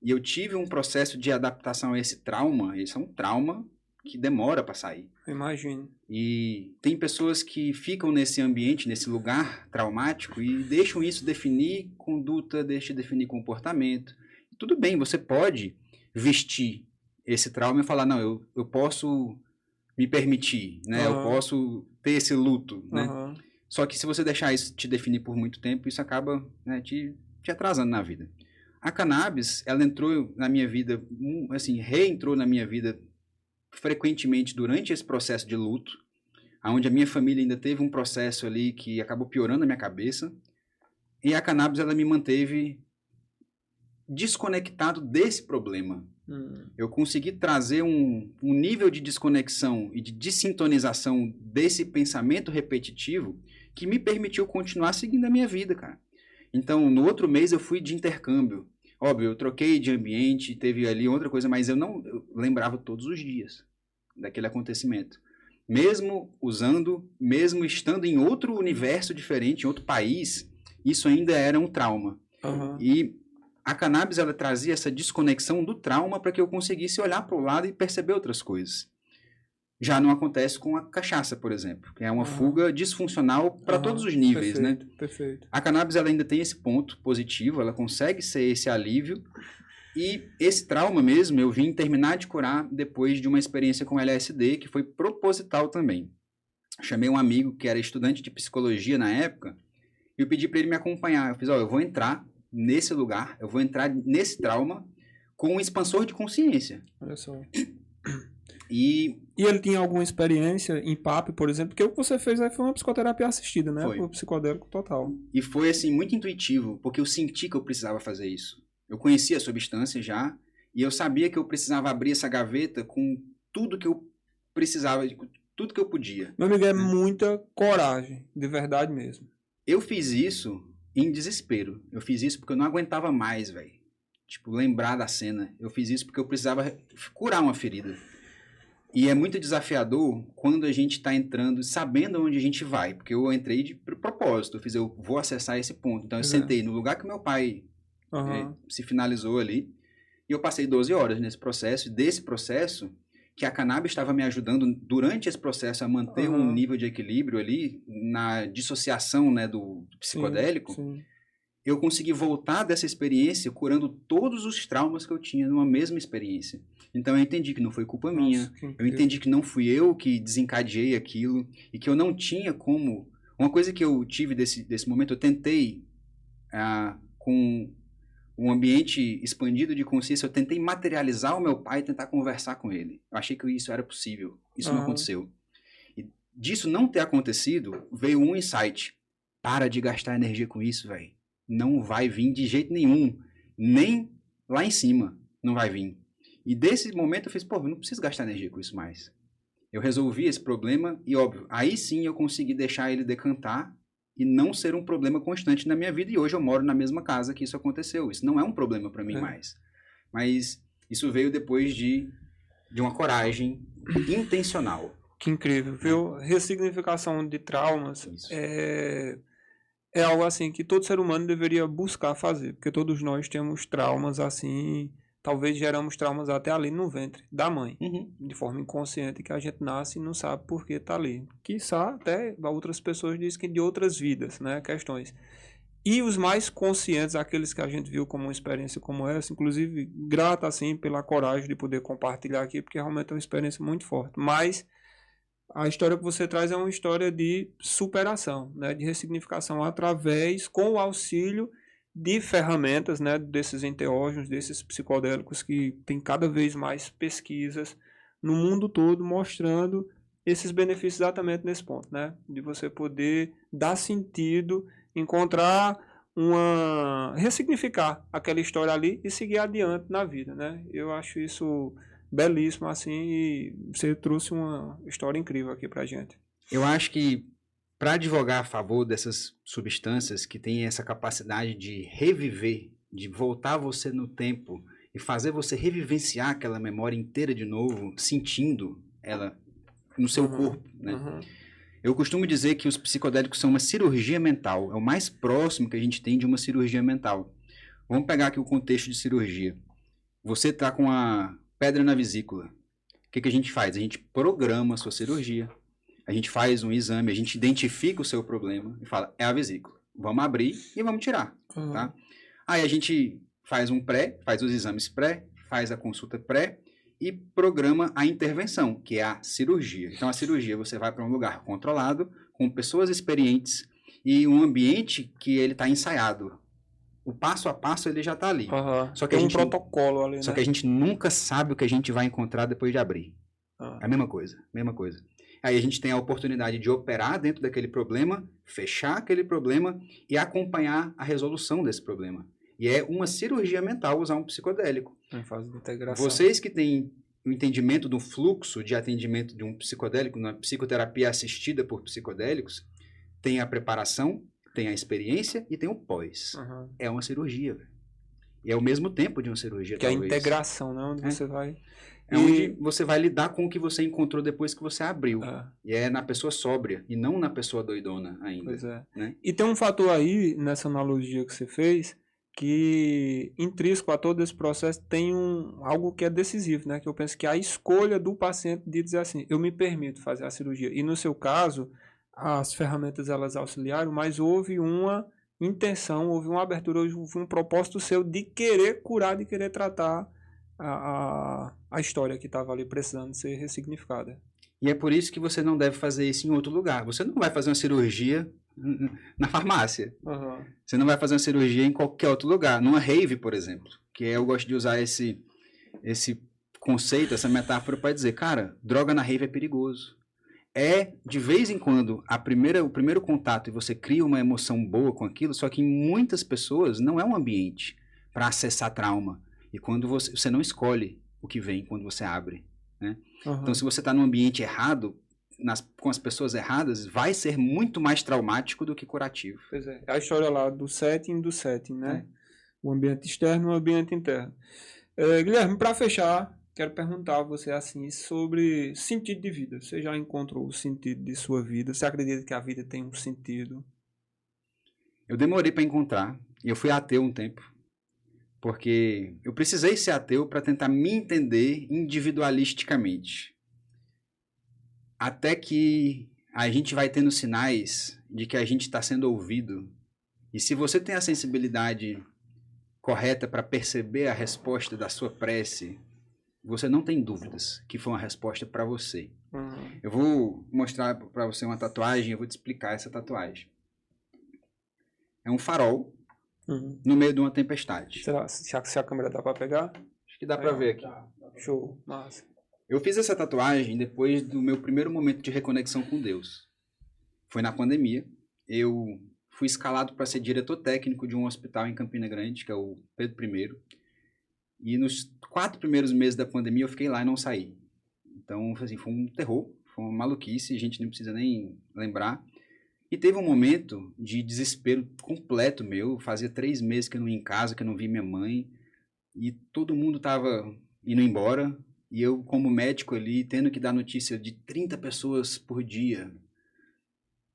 E eu tive um processo de adaptação a esse trauma. Esse é um trauma que demora para sair. Imagino. E tem pessoas que ficam nesse ambiente, nesse lugar traumático e deixam isso definir conduta, deixam definir comportamento. Tudo bem, você pode vestir esse trauma e falar, não, eu posso me permitir, né? Eu posso ter esse luto, né? Só que se você deixar isso te definir por muito tempo, isso acaba, né, te atrasando na vida. A cannabis, ela entrou na minha vida, assim, reentrou na minha vida frequentemente durante esse processo de luto, onde a minha família ainda teve um processo ali que acabou piorando a minha cabeça. E a cannabis, ela me manteve desconectado desse problema. Eu consegui trazer um nível de desconexão e de dessintonização desse pensamento repetitivo que me permitiu continuar seguindo a minha vida, cara. Então, no outro mês eu fui de intercâmbio. Óbvio, eu troquei de ambiente, teve ali outra coisa, mas eu lembrava todos os dias daquele acontecimento. Mesmo usando, mesmo estando em outro universo diferente, em outro país, isso ainda era um trauma. E a cannabis, ela trazia essa desconexão do trauma para que eu conseguisse olhar para o lado e perceber outras coisas. Já não acontece com a cachaça, por exemplo, que é uma fuga disfuncional para todos os níveis, perfeito, né? Perfeito. A cannabis, ela ainda tem esse ponto positivo, ela consegue ser esse alívio. E esse trauma mesmo, eu vim terminar de curar depois de uma experiência com LSD, que foi proposital também. Chamei um amigo que era estudante de psicologia na época, e eu pedi para ele me acompanhar. Eu fiz, eu vou entrar nesse lugar, eu vou entrar nesse trauma com um expansor de consciência. Olha só. E ele tinha alguma experiência em PAP, por exemplo? Porque o que você fez aí foi uma psicoterapia assistida, né? Foi. Por psicodélico total. E foi, assim, muito intuitivo, porque eu senti que eu precisava fazer isso. Eu conhecia a substância já, e eu sabia que eu precisava abrir essa gaveta com tudo que eu precisava, tudo que eu podia. Meu amigo, é muita coragem, de verdade mesmo. Eu fiz isso em desespero. Eu fiz isso porque eu não aguentava mais, velho. Tipo, lembrar da cena. Eu fiz isso porque eu precisava curar uma ferida. E é muito desafiador quando a gente está entrando sabendo onde a gente vai. Porque eu entrei de propósito. Eu vou acessar esse ponto. Então eu sentei no lugar que meu pai se finalizou ali. E eu passei 12 horas nesse processo. E desse processo, que a cannabis estava me ajudando durante esse processo a manter um nível de equilíbrio ali, na dissociação, né, do psicodélico, sim. Eu consegui voltar dessa experiência curando todos os traumas que eu tinha numa mesma experiência. Então eu entendi que não foi culpa minha, eu entendi que não fui eu que desencadeei aquilo e que eu não tinha como... Uma coisa que eu tive desse momento, eu tentei, com um ambiente expandido de consciência, eu tentei materializar o meu pai e tentar conversar com ele. Eu achei que isso era possível. Isso não aconteceu. E disso não ter acontecido, veio um insight. Para de gastar energia com isso, velho. Não vai vir de jeito nenhum. Nem lá em cima não vai vir. E desse momento eu fiz, eu não preciso gastar energia com isso mais. Eu resolvi esse problema e, óbvio, aí sim eu consegui deixar ele decantar e não ser um problema constante na minha vida. E hoje eu moro na mesma casa que isso aconteceu. Isso não é um problema para mim mais. Mas isso veio depois de uma coragem intencional. Que incrível, viu? Ressignificação de traumas é algo assim que todo ser humano deveria buscar fazer. Porque todos nós temos traumas assim... Talvez geramos traumas até ali no ventre da mãe, de forma inconsciente, que a gente nasce e não sabe por que está ali. Quiçá até outras pessoas dizem que de outras vidas, né, questões. E os mais conscientes, aqueles que a gente viu como uma experiência como essa, inclusive grata assim pela coragem de poder compartilhar aqui, porque realmente é uma experiência muito forte. Mas a história que você traz é uma história de superação, né, de ressignificação com o auxílio de ferramentas, né, desses enteógenos, desses psicodélicos, que tem cada vez mais pesquisas no mundo todo mostrando esses benefícios exatamente nesse ponto, né, de você poder dar sentido, ressignificar aquela história ali e seguir adiante na vida, né. Eu acho isso belíssimo assim e você trouxe uma história incrível aqui pra gente. Eu acho que para advogar a favor dessas substâncias que têm essa capacidade de reviver, de voltar você no tempo e fazer você revivenciar aquela memória inteira de novo, sentindo ela no seu corpo, né? Eu costumo dizer que os psicodélicos são uma cirurgia mental, é o mais próximo que a gente tem de uma cirurgia mental. Vamos pegar aqui o contexto de cirurgia. Você está com a pedra na vesícula. O que a gente faz? A gente programa a sua cirurgia. A gente faz um exame, a gente identifica o seu problema e fala, é a vesícula. Vamos abrir e vamos tirar, tá? Aí a gente faz faz os exames pré, faz a consulta pré e programa a intervenção, que é a cirurgia. Então a cirurgia você vai para um lugar controlado, com pessoas experientes e um ambiente que ele está ensaiado. O passo a passo ele já está ali. Só que tem um protocolo ali, Só que a gente nunca sabe o que a gente vai encontrar depois de abrir. É a mesma coisa, mesma coisa. Aí a gente tem a oportunidade de operar dentro daquele problema, fechar aquele problema e acompanhar a resolução desse problema. E é uma cirurgia mental usar um psicodélico. Em fase de integração. Vocês que têm o entendimento do fluxo de atendimento de um psicodélico, na psicoterapia assistida por psicodélicos, tem a preparação, tem a experiência e tem o pós. É uma cirurgia, velho. E é o mesmo tempo de uma cirurgia, que talvez. É a integração, né? Onde você vai... onde você vai lidar com o que você encontrou depois que você abriu. E é na pessoa sóbria, e não na pessoa doidona ainda. Pois é. Né? E tem um fator aí, nessa analogia que você fez, que intrínseco a todo esse processo tem algo que é decisivo, né? Que eu penso que é a escolha do paciente de dizer assim, eu me permito fazer a cirurgia. E no seu caso, as ferramentas elas auxiliaram, mas houve uma intenção, houve uma abertura, houve um propósito seu de querer curar, de querer tratar a história que estava ali precisando ser ressignificada. E é por isso que você não deve fazer isso em outro lugar. Você não vai fazer uma cirurgia na farmácia. Você não vai fazer uma cirurgia em qualquer outro lugar. Numa rave, por exemplo. Que eu gosto de usar esse conceito, essa metáfora para dizer, cara, droga na rave é perigoso. De vez em quando, o primeiro contato e você cria uma emoção boa com aquilo, só que em muitas pessoas não é um ambiente para acessar trauma. E quando você não escolhe o que vem quando você abre. Né? Então, se você está num ambiente errado, com as pessoas erradas, vai ser muito mais traumático do que curativo. Pois é. A história lá do setting, né? O ambiente externo e o ambiente interno. Guilherme, para fechar, quero perguntar a você assim sobre sentido de vida. Você já encontrou o sentido de sua vida? Você acredita que a vida tem um sentido? Eu demorei para encontrar. Eu fui ateu um tempo. Porque eu precisei ser ateu para tentar me entender individualisticamente. Até que a gente vai tendo sinais de que a gente está sendo ouvido. E se você tem a sensibilidade correta para perceber a resposta da sua prece, você não tem dúvidas que foi uma resposta para você. Eu vou mostrar para você uma tatuagem, eu vou te explicar essa tatuagem. É um farol. No meio de uma tempestade. Será se a câmera dá pra pegar? Acho que dá pra ver aqui. Show, massa. Eu fiz essa tatuagem depois do meu primeiro momento de reconexão com Deus. Foi na pandemia. Eu fui escalado para ser diretor técnico de um hospital em Campina Grande, que é o Pedro I. E nos 4 primeiros meses da pandemia eu fiquei lá e não saí. Então, assim, foi um terror, foi uma maluquice, a gente não precisa nem lembrar. E teve um momento de desespero completo meu. Fazia 3 meses que eu não ia em casa, que eu não vi minha mãe. E todo mundo estava indo embora. E eu, como médico ali, tendo que dar notícia de 30 pessoas por dia.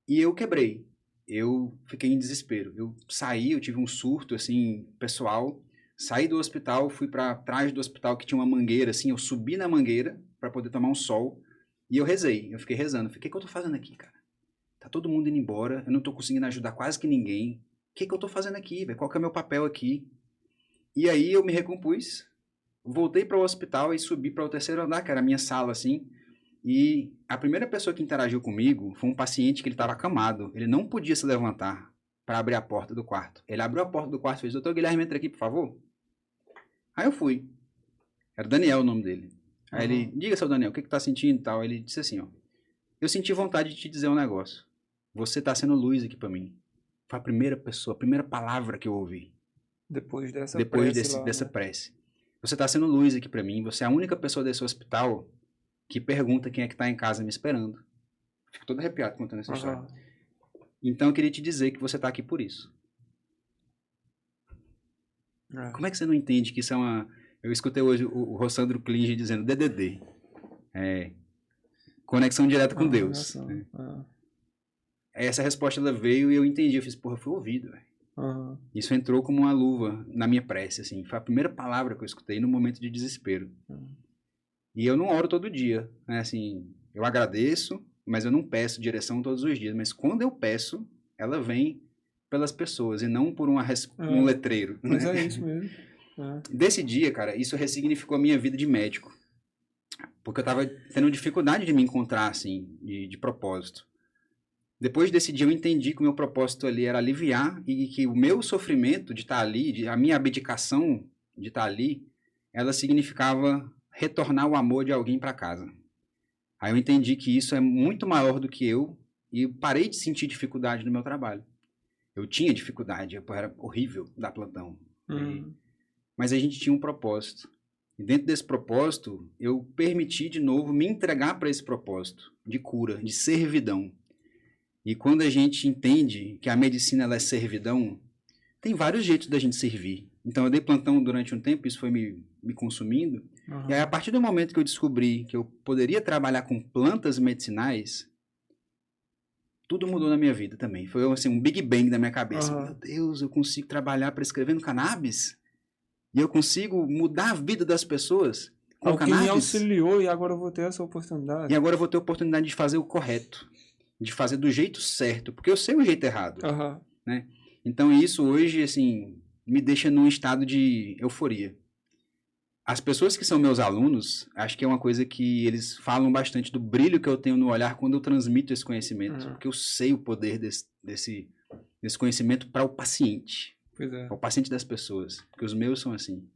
E eu quebrei. Eu fiquei em desespero. Eu saí, eu tive um surto, assim, pessoal. Saí do hospital, fui para trás do hospital que tinha uma mangueira, assim. Eu subi na mangueira para poder tomar um sol. E eu rezei. Eu fiquei rezando. Fiquei, o que eu tô fazendo aqui, cara? Tá todo mundo indo embora, eu não tô conseguindo ajudar quase que ninguém. O que eu tô fazendo aqui, velho? Qual que é o meu papel aqui? E aí eu me recompus, voltei para o hospital e subi para o 3º andar, que era a minha sala, assim. E a primeira pessoa que interagiu comigo foi um paciente que ele estava acamado. Ele não podia se levantar para abrir a porta do quarto. Ele abriu a porta do quarto e fez, doutor Guilherme, entra aqui, por favor. Aí eu fui. Era Daniel o nome dele. Aí ele, diga, seu Daniel, o que tá sentindo e tal? Ele disse assim, ó. Eu senti vontade de te dizer um negócio. Você tá sendo luz aqui pra mim. Foi a primeira pessoa, a primeira palavra que eu ouvi. Depois dessa prece. Você tá sendo luz aqui pra mim. Você é a única pessoa desse hospital que pergunta quem é que tá em casa me esperando. Fico todo arrepiado contando essa história. Então eu queria te dizer que você tá aqui por isso. Como é que você não entende que isso é uma... Eu escutei hoje o Rossandro Klinge dizendo DDD. Conexão direta com Deus. Essa resposta ela veio e eu entendi. Eu fiz, porra, eu fui ouvido, velho. Isso entrou como uma luva na minha prece, assim. Foi a primeira palavra que eu escutei no momento de desespero. E eu não oro todo dia, né? Assim, eu agradeço, mas eu não peço direção todos os dias. Mas quando eu peço, ela vem pelas pessoas e não por um letreiro. Mas né? é isso mesmo. Desse dia, cara, isso ressignificou a minha vida de médico. Porque eu tava tendo dificuldade de me encontrar, assim, de propósito. Depois desse dia eu entendi que o meu propósito ali era aliviar e que o meu sofrimento de estar ali, a minha abdicação de estar ali, ela significava retornar o amor de alguém para casa. Aí eu entendi que isso é muito maior do que eu e parei de sentir dificuldade no meu trabalho. Eu tinha dificuldade, era horrível dar plantão. Mas a gente tinha um propósito. E dentro desse propósito, eu permiti de novo me entregar para esse propósito de cura, de servidão. E quando a gente entende que a medicina ela é servidão, tem vários jeitos da gente servir. Então eu dei plantão durante um tempo, isso foi me consumindo. E aí a partir do momento que eu descobri que eu poderia trabalhar com plantas medicinais, tudo mudou na minha vida também. Foi assim, um Big Bang na minha cabeça. Meu Deus, eu consigo trabalhar prescrevendo cannabis? E eu consigo mudar a vida das pessoas com cannabis? Que me auxiliou e agora eu vou ter essa oportunidade. E agora eu vou ter a oportunidade de fazer o correto. De fazer do jeito certo. Porque eu sei o jeito errado. Né? Então isso hoje, assim, me deixa num estado de euforia. As pessoas que são meus alunos, acho que é uma coisa que eles falam bastante do brilho que eu tenho no olhar quando eu transmito esse conhecimento. Porque eu sei o poder desse conhecimento para o paciente. Pois é. Para o paciente das pessoas. Porque os meus são assim.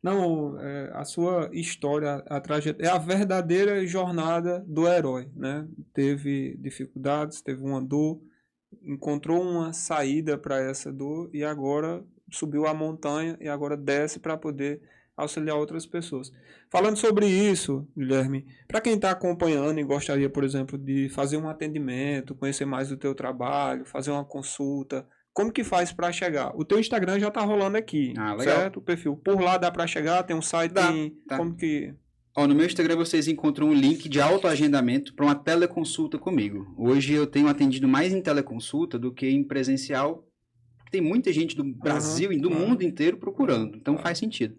Não, a sua história, a trajetória, é a verdadeira jornada do herói, né? Teve dificuldades, teve uma dor, encontrou uma saída para essa dor e agora subiu a montanha e agora desce para poder auxiliar outras pessoas. Falando sobre isso, Guilherme, para quem está acompanhando e gostaria, por exemplo, de fazer um atendimento, conhecer mais do teu trabalho, fazer uma consulta, como que faz para chegar? O teu Instagram já está rolando aqui, certo? O perfil. Por lá dá para chegar, tem um site, tá. Como que... No meu Instagram vocês encontram um link de autoagendamento para uma teleconsulta comigo. Hoje eu tenho atendido mais em teleconsulta do que em presencial. Tem muita gente do Brasil e do mundo inteiro procurando, então faz sentido.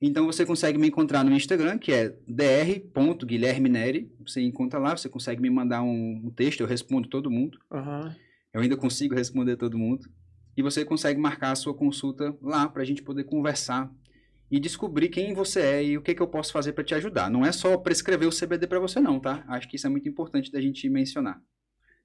Então você consegue me encontrar no Instagram, que é dr.guilhermeneri. Você encontra lá, você consegue me mandar um texto, eu respondo todo mundo. Eu ainda consigo responder todo mundo. E você consegue marcar a sua consulta lá para a gente poder conversar e descobrir quem você é e o que eu posso fazer para te ajudar. Não é só prescrever o CBD para você não, tá? Acho que isso é muito importante da gente mencionar.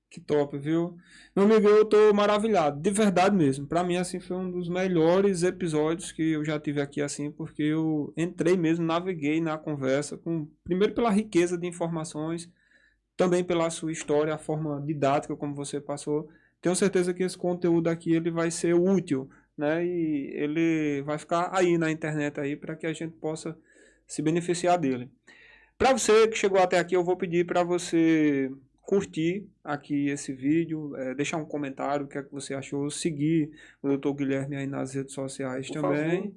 Que top, viu? Meu amigo, eu tô maravilhado, de verdade mesmo. Para mim, assim, foi um dos melhores episódios que eu já tive aqui, assim, porque eu entrei mesmo, naveguei na conversa, primeiro pela riqueza de informações, também pela sua história, a forma didática como você passou. Tenho certeza que esse conteúdo aqui ele vai ser útil, né? E ele vai ficar aí na internet aí para que a gente possa se beneficiar dele. Para você que chegou até aqui, eu vou pedir para você curtir aqui esse vídeo, deixar um comentário, o que é que você achou, seguir o Dr. Guilherme aí nas redes sociais também. Favor.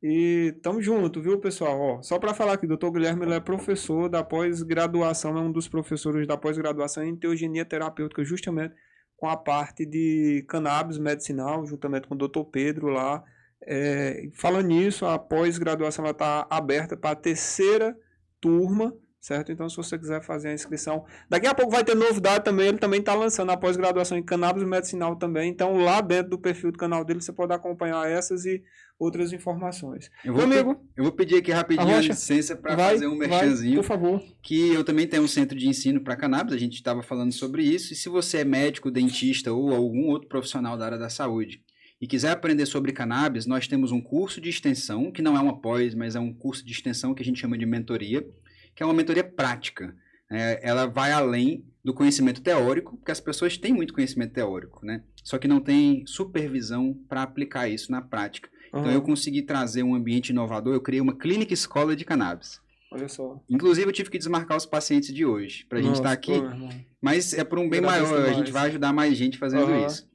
E tamo junto, viu, pessoal? Só para falar que o Dr. Guilherme ele é professor da pós-graduação, é um dos professores da pós-graduação em teogenia terapêutica, justamente com a parte de cannabis medicinal, juntamente com o Dr. Pedro lá. Falando nisso, a pós-graduação está aberta para a 3ª turma, certo? Então, se você quiser fazer a inscrição, daqui a pouco vai ter novidade também, ele também está lançando a pós-graduação em cannabis medicinal também, então lá dentro do perfil do canal dele você pode acompanhar essas e outras informações. Eu vou pedir aqui rapidinho a licença para fazer um merchanzinho, por favor. Que eu também tenho um centro de ensino para cannabis, a gente estava falando sobre isso, e se você é médico, dentista ou algum outro profissional da área da saúde e quiser aprender sobre cannabis, nós temos um curso de extensão, que não é uma pós, mas é um curso de extensão que a gente chama de mentoria, que é uma mentoria prática. Ela vai além do conhecimento teórico, porque as pessoas têm muito conhecimento teórico, né? Só que não tem supervisão para aplicar isso na prática. Então eu consegui trazer um ambiente inovador, eu criei uma clínica escola de cannabis. Olha só. Inclusive eu tive que desmarcar os pacientes de hoje, para a gente estar aqui, mas é por um bem maior, a gente vai ajudar mais gente fazendo isso.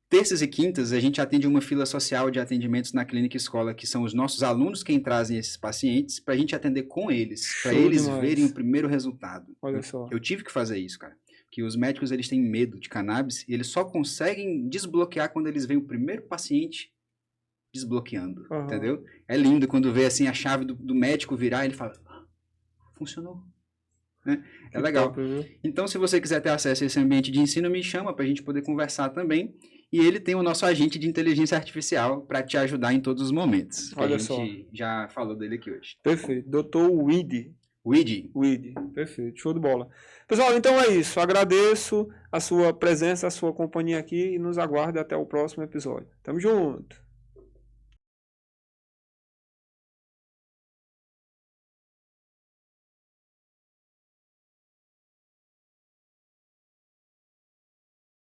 Terças e quintas, a gente atende uma fila social de atendimentos na clínica escola, que são os nossos alunos quem trazem esses pacientes, para a gente atender com eles, para eles verem o primeiro resultado. Olha só. Eu tive que fazer isso, cara. Que os médicos eles têm medo de cannabis e eles só conseguem desbloquear quando eles veem o primeiro paciente desbloqueando, entendeu? É lindo quando vê assim a chave do médico virar e ele fala, funcionou. Né? É legal. Top, então, se você quiser ter acesso a esse ambiente de ensino, me chama para a gente poder conversar também. E ele tem o nosso agente de inteligência artificial para te ajudar em todos os momentos. Olha a gente já falou dele aqui hoje. Perfeito. Dr. Weed. Weed. Perfeito. Show de bola. Pessoal, então é isso. Agradeço a sua presença, a sua companhia aqui e nos aguarde até o próximo episódio. Tamo junto.